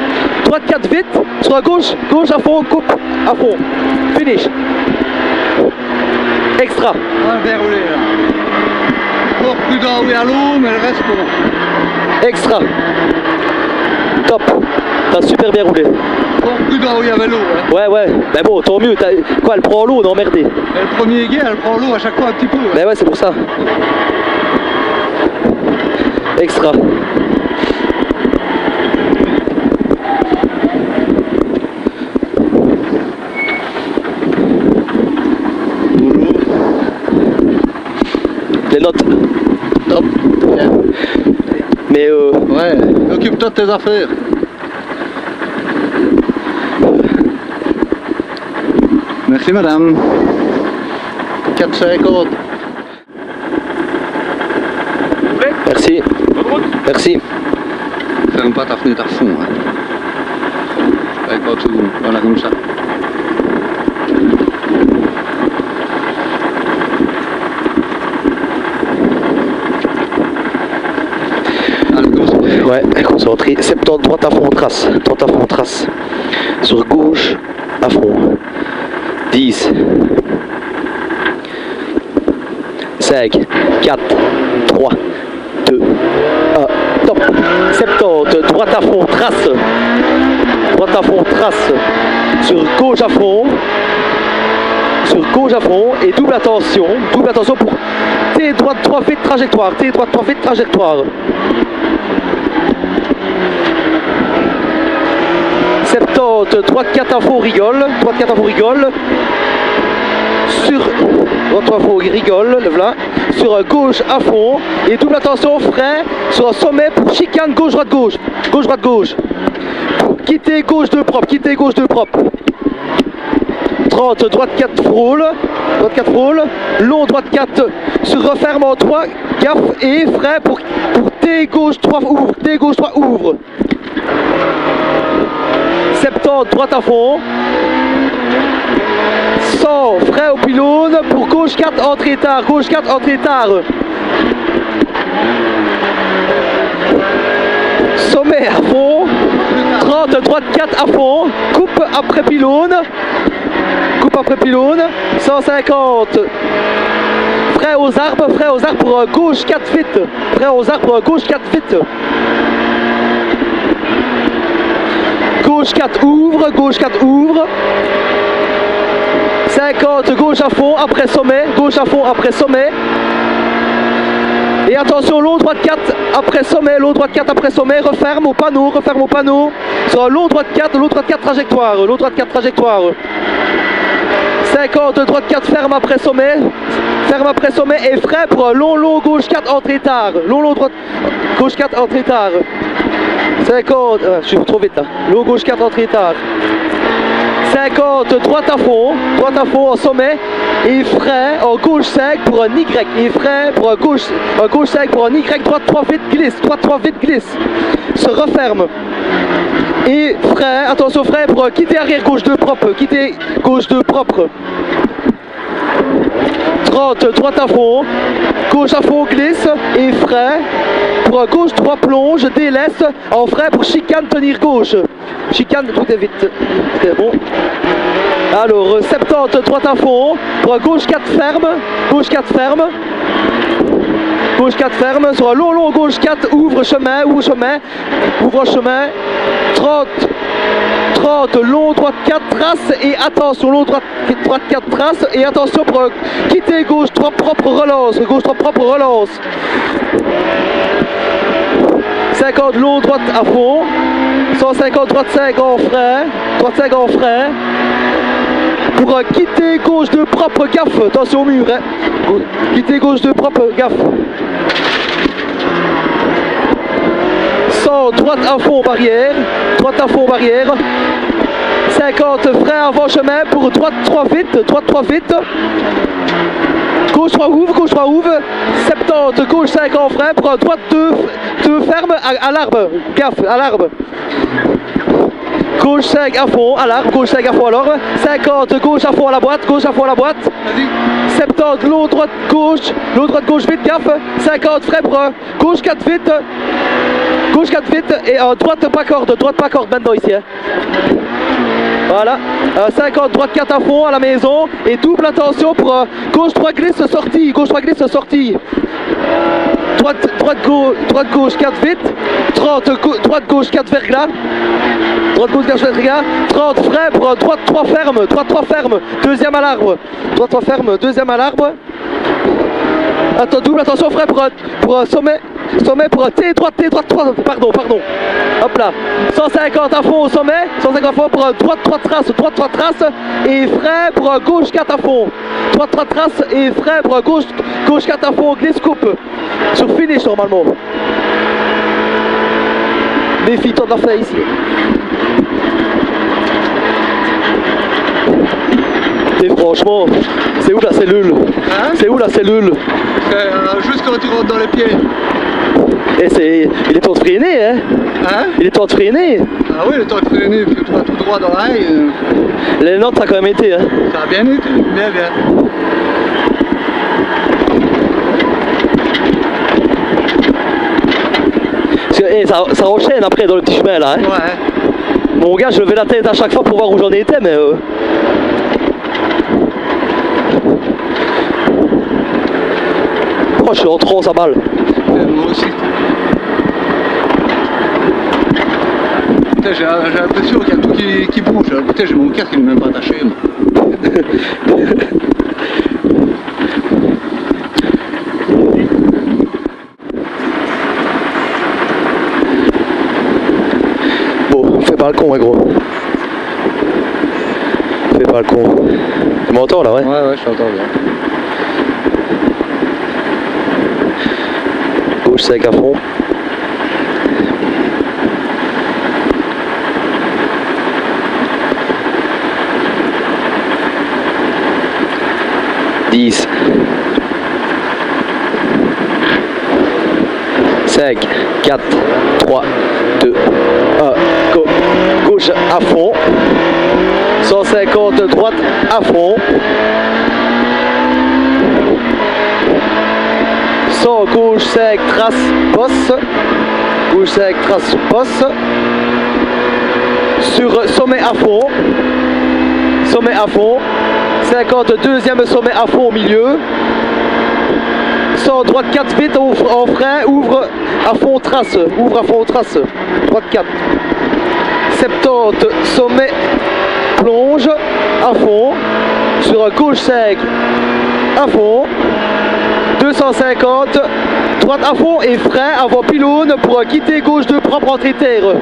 droite 4 vite, sur un gauche à fond, coupe à fond, finish, extra. On va bien rouler là. Fort prudent, oui à l'eau, mais le reste bon. Extra. Top. T'as super bien roulé. Fort prudent, oui, avec l'eau. Hein. Ouais. Mais bon, tant mieux. Quoi, elle prend l'eau, on est emmerdé. Et le premier guet, elle prend l'eau à chaque fois un petit peu. Hein. Ben ouais, c'est pour ça. Extra. Les notes. Top. Bien. Mais Ouais, occupe-toi de tes affaires. Merci madame. 4,50. merci. Merci. Ferme pas ta fenêtre à fond. Hein. Avec pas de seconde. Voilà comme ça. Allez, commence. Ouais, concentré. 70, droite à fond, trace. Droite à fond, trace. Sur gauche, à fond. 10. 5, 4, 3, 2, 1, top. 70, droite à fond, trace. Droite à fond, trace. Sur gauche à fond. Sur gauche à fond. Et double attention pour T droite 3 feet trajectoire. T droite 3 feet trajectoire. 70, droite 4 à fond, rigole. Droite 4 à fond, rigole. Sur droite 3 à fond, rigole. Le voilà. Sur gauche à fond. Et double attention, frein. Sur un sommet pour chicane gauche, droite, gauche. Gauche, droite, gauche. Quitter gauche 2 propre. Quitter gauche 2 propre. 30, droite 4 frôle. Droite 4 frôle. Long, droite 4. Sur referme en 3. Gaffe et frein pour T gauche 3 ouvre. T gauche 3 ouvre. 70, droite à fond. 100, frein au pylône pour gauche 4, entrée tard. Gauche 4, entrée tard. Sommet à fond. 30, droite 4 à fond. Coupe après pylône. Coupe après pylône. 150. Frein aux arbres pour gauche 4 feet. Frein aux arbres pour gauche 4 feet. Gauche 4 ouvre, gauche 4 ouvre. 50, gauche à fond, après sommet, gauche à fond, après sommet. Et attention, long droite 4 après sommet, long droite 4 après sommet, referme au panneau. Sur un long droite 4 trajectoire, long droite 4 trajectoire. 50, droite 4 ferme après sommet et frein pour un long gauche 4 entrée tard. Long droite gauche 4 entrée tard. 50, je suis trop vite là. Long gauche 4 entrée tard. 50, droite à fond en sommet et frein en gauche 5 pour un Y et frein pour un gauche 5 pour un Y, droite 3 feet glisse, se referme et frein, attention frein pour quitter arrière gauche 2 propre, 30, droite à fond glisse et frein pour gauche 3 plonge, délaisse en frein pour chicane tenir gauche. Chicane, tout est vite. C'est bon. Alors, 70, droite à fond. Pour gauche 4 ferme. Gauche 4 ferme. Sur un long gauche 4, ouvre chemin. Ouvre chemin. 30, long droite 4 trace. Et attention, long droite 4 trace. Et attention pour quitter gauche 3 propre relance. 50, long droite à fond. 150, droite 5 en frein. Pour quitter gauche de propre, gaffe. Attention au mur. Quitter gauche de propre, gaffe. 100, droite à fond barrière. 50, frein avant chemin pour droite 3 feet. Gauche 3 ouvre. 70, gauche 5 en frein pour droite 2 ferme à l'arbre. Gaffe, à l'arbre. Gauche 5 à fond, à l'arbre, gauche 5 à fond alors. 50, gauche à fond à la boîte. 70, long droite gauche vite, gaffe. 50, frein pour gauche 4 vite. Et droite pas corde maintenant ici. Hein. Voilà, 50, droite 4 à fond à la maison et double attention pour gauche 3 glisse sortie. Droite gauche 4 vite. 30, droite gauche 4 verglas. 30 frein pour droite 3 ferme. Deuxième à l'arbre. Attends, double attention frein pour sommet pour T droite 3, pardon. Hop là. 150 à fond au sommet, 150 à fond pour droite 3 traces et frein pour gauche 4 à fond. Droite 3 traces et frein pour gauche 4 à fond, glisse coupe. Sur finish normalement. Méfie-toi de la fin ici. Et franchement, c'est où la cellule? Juste quand tu rentres dans les pieds. Et il est temps de freiner, hein? Il est temps de freiner. Ah oui, le temps de freiner, tu vas tout droit dans la rail. Les notes, ça a quand même été, hein? Ça a bien été, bien. Parce que ça enchaîne après dans le petit chemin là. Hein. Ouais. Mon gars, je levais la tête à chaque fois pour voir où j'en étais, mais... Oh, je suis en transe à balle. Moi aussi. Putain, j'ai l'impression qu'il y a tout qui bouge. Putain, j'ai mon casque qui n'est même pas attaché. Bon, fais pas le con, hein, gros. Fais pas le con. Tu m'entends là, ouais? Ouais, je t'entends bien. Gauche sec à fond. Dix. 5, 4, 3, 2, 1, go. Gauche à fond. 150 droite à fond. 100 gauche sec trace bosse. Gauche sec trace bosse. Sur sommet à fond. Sommet à fond. 50 deuxième sommet à fond au milieu. 100 droite 4 vite en frein, ouvre à fond trace, ouvre à fond trace, droite 4. 70 sommet plonge à fond, sur gauche sec à fond. 250 droite à fond et frein avant pylône pour quitter gauche de propre entrée terre.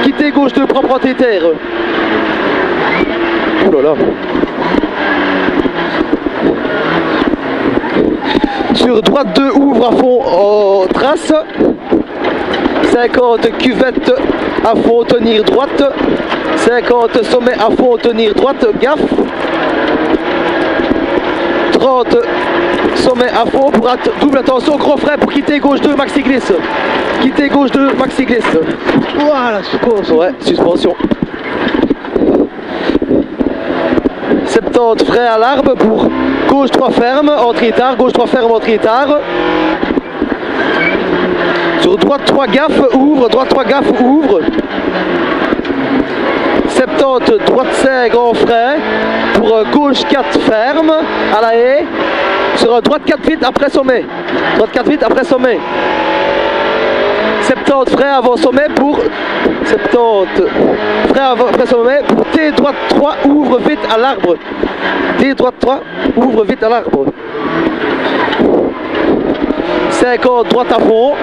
Quitter gauche de propre entrée terre. Ouh là là. Sur droite 2 ouvre à fond en trace. 50 cuvette à fond tenir droite. 50 sommet à fond tenir droite, gaffe. 30 sommet à fond pour double attention, gros frein pour quitter gauche 2 maxi glisse. Quitter gauche 2 maxi glisse. Voilà, suspension. Ouais, suspension. 70 frein à l'arbre pour gauche 3 ferme, entrée tard, gauche 3 ferme, entrée tard. Sur droite 3 gaffe, ouvre, droite 3 gaffe, ouvre. 70 droite 5 en frein pour gauche 4 ferme à la haie. Sur droite 4 vite après sommet. Droite 4 vite après sommet. 70 frein avant sommet pour 70 frein avant, après sommet pour T droite 3 ouvre vite à l'arbre. T droite 3 ouvre vite à l'arbre. 50 droite à fond.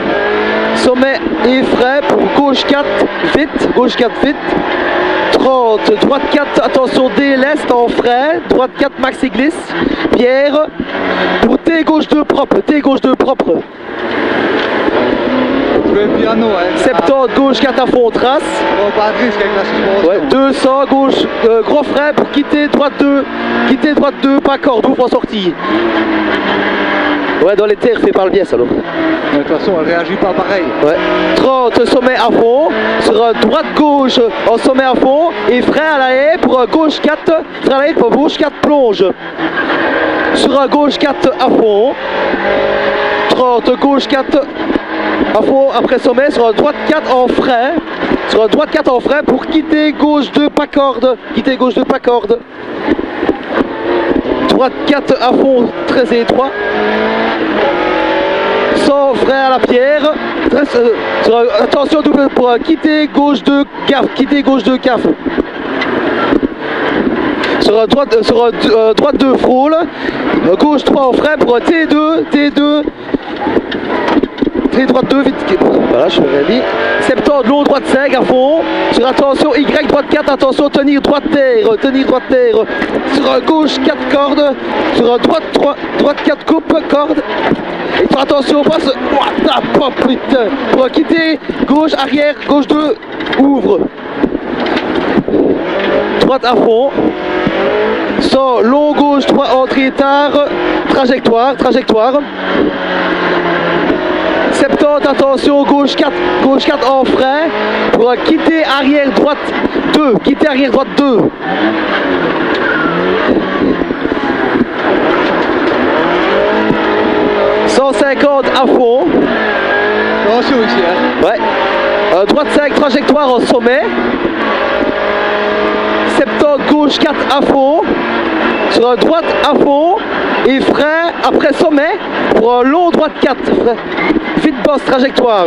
Sommet et frein pour gauche 4 vite. Gauche 4 vite. 30 droite 4 attention D l'est en frein. Droite 4 maxi glisse. Pierre pour T gauche 2 propre. T gauche 2 propre. Le piano, hein. 70 gauche 4 à fond trace. On pas de risque avec la suspension. Ouais, 200 gauche, gros frein pour quitter droite 2. Quitter droite 2, pas corde, ouvre en sortie. Ouais, dans les terres, fais par le biais, alors. De toute façon, elle réagit pas pareil. Ouais. 30 sommet à fond. Sur droite gauche en sommet à fond. Et frein à la haie pour gauche 4. Frein à la haie pour gauche 4 plonge. Sur gauche 4 à fond. 30 gauche 4 à fond après sommet. Sur droite 4 en frein. Sur droite 4 en frein pour quitter gauche 2 pas corde. Quitter gauche 2 pas corde. Droite 4 à fond très étroit. 100 frein à la pierre. Attention double pour quitter gauche 2 gaffe. Quitter gauche 2 gaffe. Sur droite 2 frôle. Gauche 3 en frein pour T2. T2. T droite 2 vite. Voilà, je suis ready. 70 long droite 5 à fond. Sur attention Y droite 4. Attention tenir droite terre. Tenir droite terre. Sur gauche 4 cordes. Sur droite 3. Droite 4 coupe corde. Et sur attention passe. What the fuck putain. Pour quitter gauche arrière. Gauche 2 ouvre. Droite à fond. 100 long gauche 3 entrée tard. Trajectoire. 70 attention gauche 4 en frein pour quitter arrière droite 2. Quitter arrière droite 2. 150 à fond. Attention ici, hein. Ouais. Droite 5, trajectoire au sommet. 70 gauche 4 à fond. Sur un droite à fond. Et frein après sommet pour un long droite 4. Vite bosse trajectoire.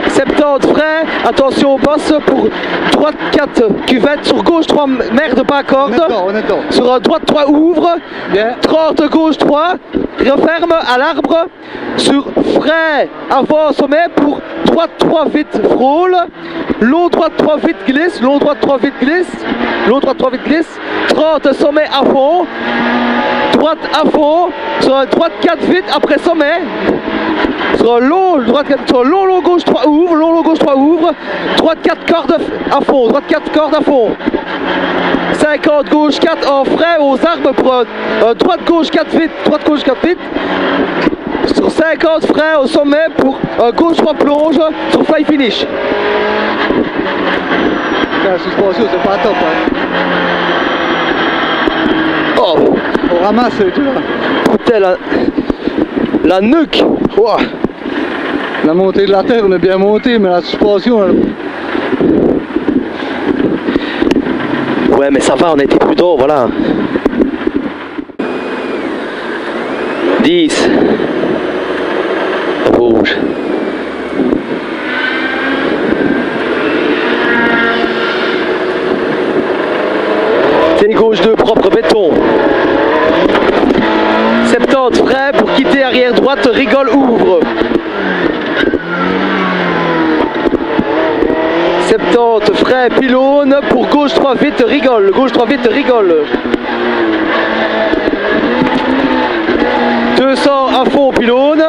70 frein, attention au boss pour droite 4 cuvette, sur gauche 3 merde pas corde, On attend. sur un droite 3 ouvre, Bien. 30 gauche 3, referme à l'arbre, sur frein avant sommet pour droite 3 vite frôle, long droite 3 vite glisse, long droite 3 vite glisse, long droite 3 vite glisse, 30 sommet à fond, droite à fond, sur un droite 4 vite après sommet. Sur un long, droite 4, sur un long gauche 3 ouvre, long gauche 3 ouvre, droite 4 cordes à fond, droite 4 cordes à fond. 50 gauche 4 en frein aux arbres pour un droite gauche 4 vite, droite gauche 4 vite. Sur 50 frein au sommet pour un gauche 3 plonge sur fly finish. La suspension, c'est pas top, hein. Oh On ramasse, tu vois. putain la nuque. Ouah. La montée de la terre, on est bien monté, mais la suspension, elle... Ouais mais ça va, on a été prudent, voilà. 10. Rouge. T gauche 2, propre béton. 70 frein pour quitter arrière droite, rigole ouvre. 70 frein pylône pour gauche 3 vite rigole, gauche 3 vite rigole. 200 à fond pylône.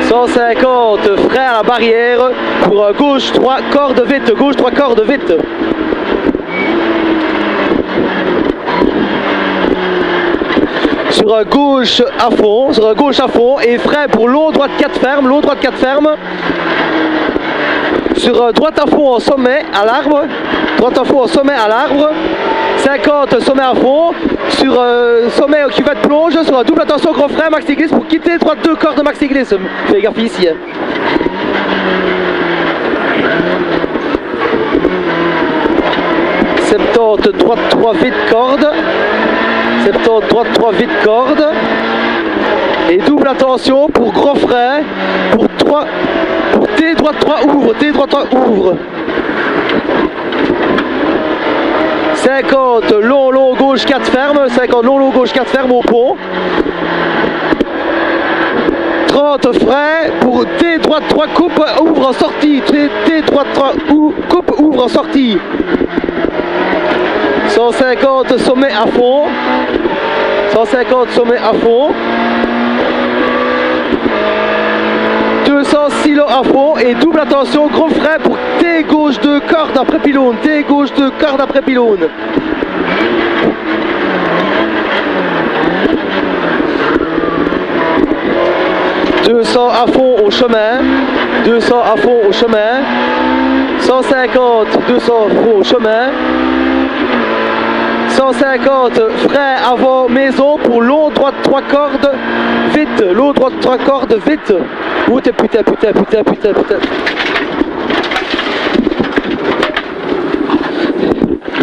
« 150 frein à la barrière pour un gauche 3 cordes vite, gauche 3 cordes vite. » Sur un gauche à fond et frein pour long droite 4 ferme, long droite 4 ferme. Sur un droite à fond en sommet à l'arbre, droite à fond en sommet à l'arbre. 50 sommet à fond, sur sommet cuvette plonge, sur un double attention gros frein maxi glisse pour quitter droite 2 cordes maxi glisse. Fais gaffe ici. 70 droite 3 vite corde. 70 droite 3 vite corde. Et double attention pour gros frein. Pour T droite 3 ouvre. T droite 3 ouvre. 50 long gauche 4 ferme. 50 long gauche 4 ferme au pont. 30 frein pour T droite 3 coupe ouvre en sortie. T droite 3 coupe ouvre en sortie. 150 sommet à fond. 150 sommet à fond. 200 silo à fond et double attention gros frein pour T gauche 2 cordes après pylône. T gauche 2 cordes après pylône. « 200 à fond au chemin, 200 à fond au chemin, 150, 200 fond au chemin, 150 frein avant maison pour long droite 3 cordes, vite, long droite 3 cordes, vite. Où t'es putain.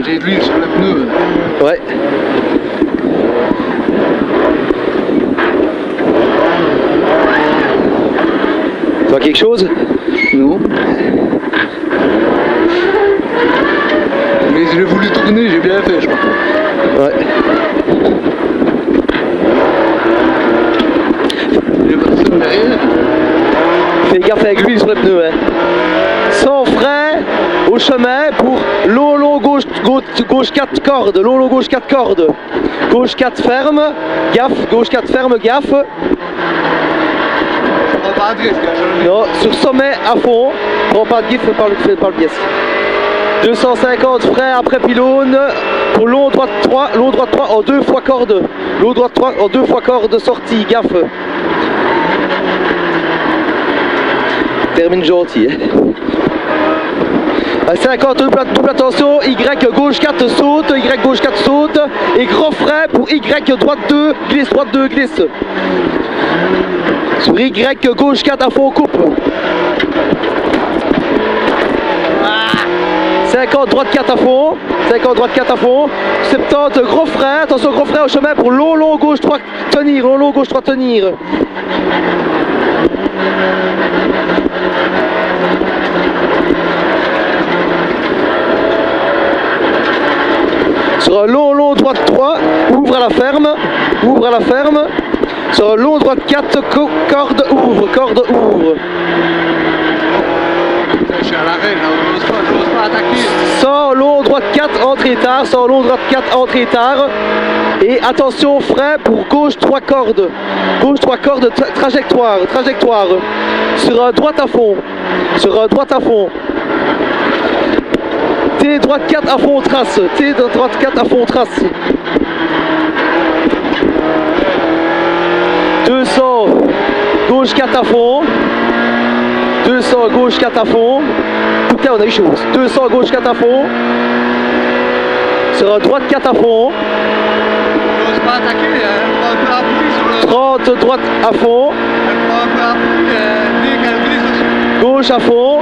J'ai de l'huile sur le pneu. Ouais. Tu vois quelque chose? Non. Mais je l'ai voulu tourner, j'ai bien fait, je crois. Ouais. Il y a personne derrière. Fais gaffe avec l'huile sur le pneu. Hein. Sans frein au chemin pour long gauche 4 cordes. Long gauche 4 cordes. Gauche 4 ferme. Gaffe. Gauche 4 ferme. Gaffe. Pas de risque, hein, Non, sur sommet à fond. Prends pas de gif, fais pas le pièce. 250 frein après pylône pour long droite 3 en 2 fois corde. Long droite 3 en 2 fois corde sortie. Gaffe. Termine gentil. Hein. 50, double attention, Y gauche 4 saute, Y gauche 4 saute, et grand frein pour Y droite 2, glisse. Sur Y gauche 4 à fond, coupe. 50, droite 4 à fond, 50, droite 4 à fond, 70, gros frein, attention gros frein au chemin pour long gauche 3 tenir, long gauche 3 tenir. Sur un long droite 3, ouvre à la ferme, sur un long droite 4, corde ouvre. Je suis à l'arrêt là, j'ose pas attaquer. Sans long droite 4, entrée tard, et attention frein pour gauche 3 cordes, trajectoire, sur un droite à fond, T droite 4 à fond trace, 200, gauche 4 à fond, 200 gauche 4 à fond, putain on a eu chaud, 200 gauche 4 à fond, sur un droite 4 à fond, J'ose pas attaquer, prends un peu appui sur le... 30 droite à fond, Prends un peu appui, dès qu'elle glisse dessus. gauche à fond,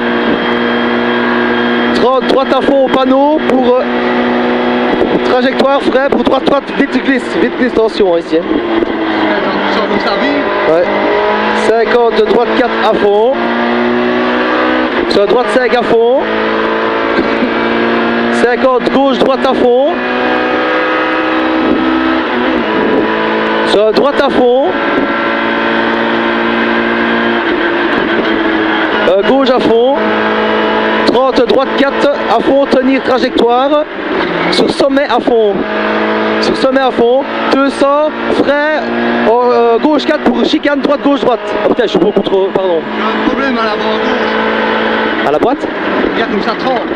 30 droite à fond au panneau pour trajectoire, frein pour droite, vite glisse, attention ici. Sur le service. Ouais. 50 droite 4 à fond, sur droite 5 à fond, 50 gauche droite à fond, sur droite à fond, gauche à fond, 30 droite 4 à fond, tenir trajectoire, sur sommet à fond, 200 frein, gauche 4 pour chicane, droite gauche droite. Ah putain je suis beaucoup trop, pardon. J'ai un problème à l'avant gauche. À la boîte. Regarde comme ça tremble.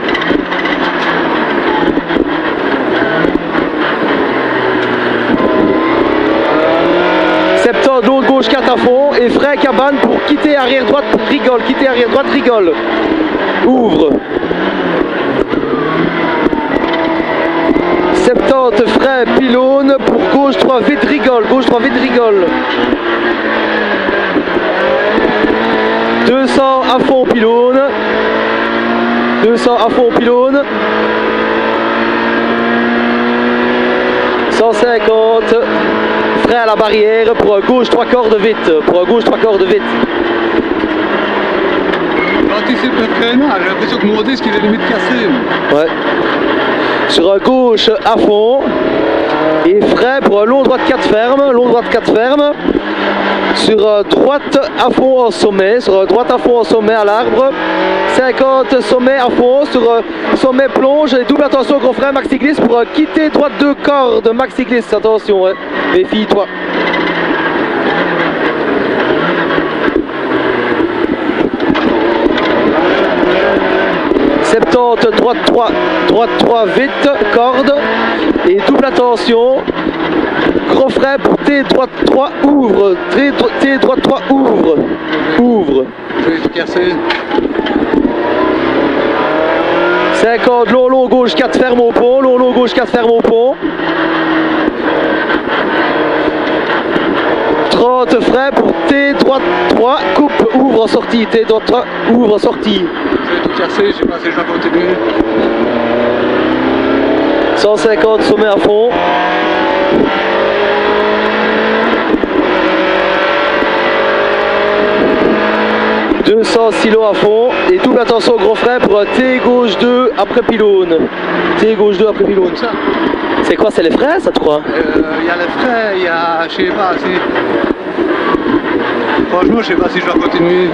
L'autre gauche 4 à fond et frein cabane pour quitter arrière droite rigole, ouvre. 70 frein pylône pour gauche 3 vite rigole, 200 à fond pylône, 150 frein à la barrière pour gauche 3 cordes vite, J'anticipe le freinage, j'ai l'impression que mon disque il est limite cassé. Ouais. Sur gauche à fond et frein pour un long droite 4 ferme, sur droite à fond en sommet, à l'arbre, 50 sommet à fond, sur sommet plonge et double attention gros frein maxi glisse pour quitter droite 2 cordes, maxi glisse, attention, ouais. Méfie-toi. Droite 3 vite, corde et double attention, gros frein pour T droite 3 ouvre, T droite 3 ouvre. Je vais te casser. 50 long gauche 4 ferme au pont, 30 frein pour T droite 3 coupe ouvre en sortie, T droite 3 ouvre en sortie. Je vais tout casser, je sais pas si je vais continuer. 150 sommet à fond. « 200 silo à fond et double attention gros frein pour un T gauche 2 après pylône. C'est quoi, c'est les freins ça, tu crois? Il y a les freins, il y a, je sais pas si... Franchement, je sais pas si je dois continuer.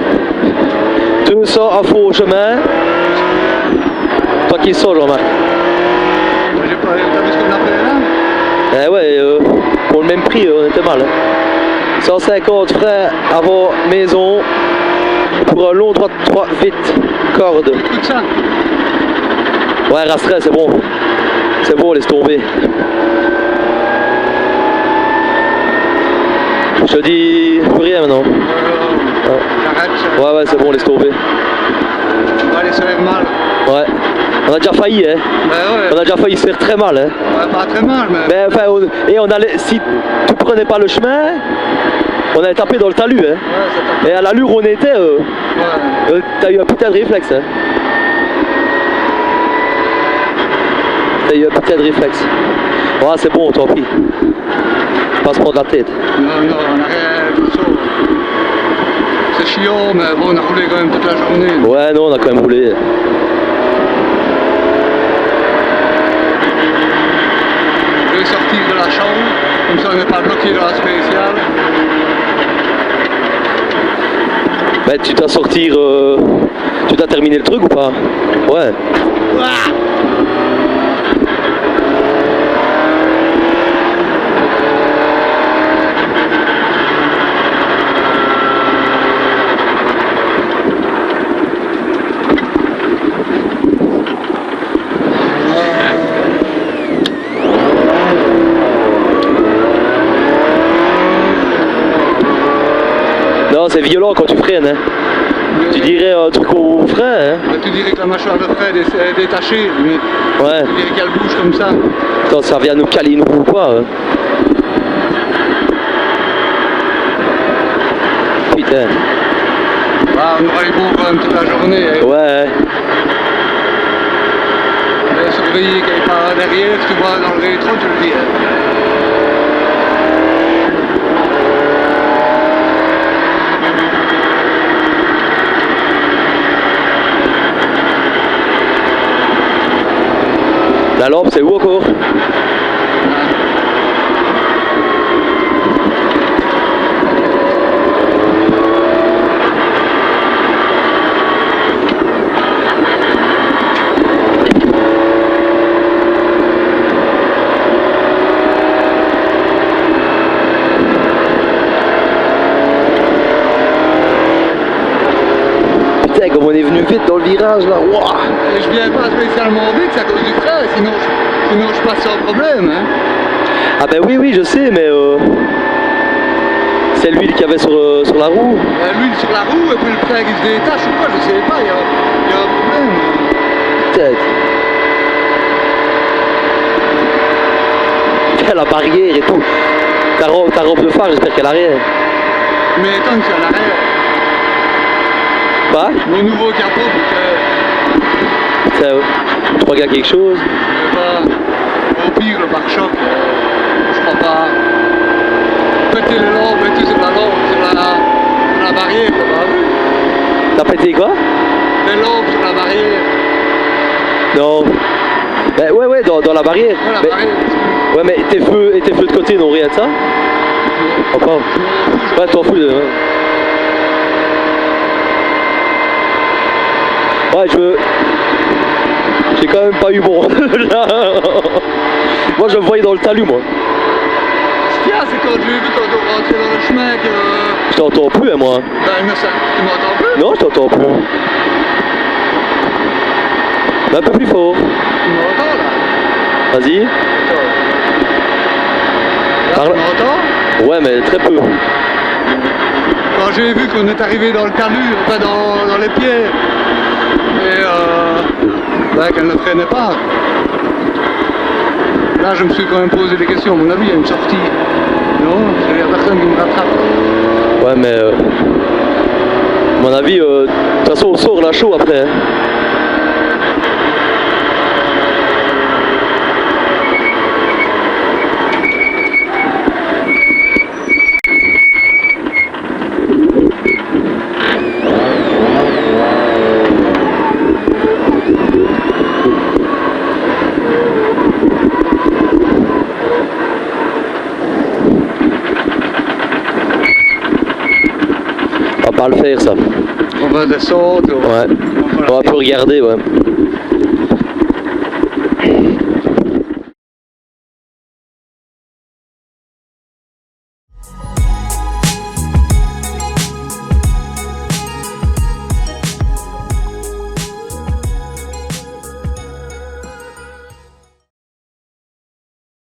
200 à fond au chemin. Toi qui sors, Jean-Marc. J'ai pas... T'as vu ce qu'on a fait là? Eh ouais, pour le même prix, on était mal. 150 freins avant maison. Pour un long droite 3 vite, corde. Tout ça. Ouais, rastreint, c'est bon. C'est bon, laisse tomber. Je te dis plus rien maintenant. J'arrête. Ouais, c'est bon, laisse tomber. On va aller se lève mal. Ouais. On a déjà failli, hein. Ben On a déjà failli se faire très mal, hein. ouais, pas très mal, mais... Ben, enfin, et on allait, si tu prenais pas le chemin, on allait taper dans le talus, hein. Ouais, ça tape. Et à l'allure où on était, Ouais. t'as eu un putain de réflexe, hein. T'as eu un putain de réflexe. Ouais, c'est bon, tant pis. Pas se prendre la tête. Non, on arrête, tout ça. C'est chiant, mais bon, on a roulé quand même toute la journée. Ouais, non, on a quand même roulé. Je vais sortir de la chambre, comme ça on n'est pas bloqué dans la spéciale. Ben, tu dois sortir. Tu dois terminer le truc ou pas? Ouais. Ouah. Non, c'est violent quand tu freines, hein. Tu dirais un truc au frein, hein. Mais tu dirais que la mâchoire de Fred est détachée, mais Ouais. tu dirais qu'elle bouge comme ça. Attends, ça vient nous caler une roue ou quoi, hein. Putain. Ah, on aura eu beau quand même toute la journée. Hein. Ouais. Mais surveiller qu'elle n'est pas derrière, si tu vois dans le rétro, tu le dis. Hein. La lampe, c'est où encore? Putain, comme on est venu vite dans le virage là. Wouah. Et je viens pas spécialement vite, c'est à cause du frein, sinon je passe sans problème. Hein. Ah ben oui, oui, je sais, mais c'est l'huile qu'il y avait sur la roue. L'huile sur la roue et puis le frein qui se détache ou quoi, je sais pas, il y a un problème. Peut-être. Putain, la barrière et tout. Ta robe de phare, j'espère qu'elle a rien. Mais attends, c'est à l'arrière. Pas? Mon nouveau capot, Putain, tu crois qu'il y a quelque chose? au pire, le pare-choc, je crois pas. Péter les lampes et tout, c'est pas long, sur la barrière, t'as pas vu? T'as pété quoi? Les lampes sur la barrière. Non. Ben ouais, dans la barrière. Ouais, la Mais- barrière. Ouais, mais tes feux de côté n'ont rien de ça? Encore? Ouais, t'en fous de... Ouais, j'ai quand même pas eu bon. Là. Moi, je me voyais dans le talus, moi. Ce qu'il y a, c'est quand j'ai vu quand on rentrait dans le chemin que... Je t'entends plus, hein, moi. Ben, mais ça, tu m'entends plus? Non, je t'entends plus. Un peu plus fort. Tu m'entends, là? Vas-y. Là, Parle. tu m'entends? Ouais, mais très peu. Quand j'ai vu qu'on est arrivé dans le talus, enfin dans les pierres, et ben, qu'elle ne freinait pas. Là, je me suis quand même posé des questions. À mon avis, il y a une sortie. Non, il n'y a personne qui me rattrape. Ouais, mais... à mon avis, de toute façon, on sort la chaud après. Hein. On va pas le faire, ça. On va descendre. Ouais. On va plus regarder, ouais.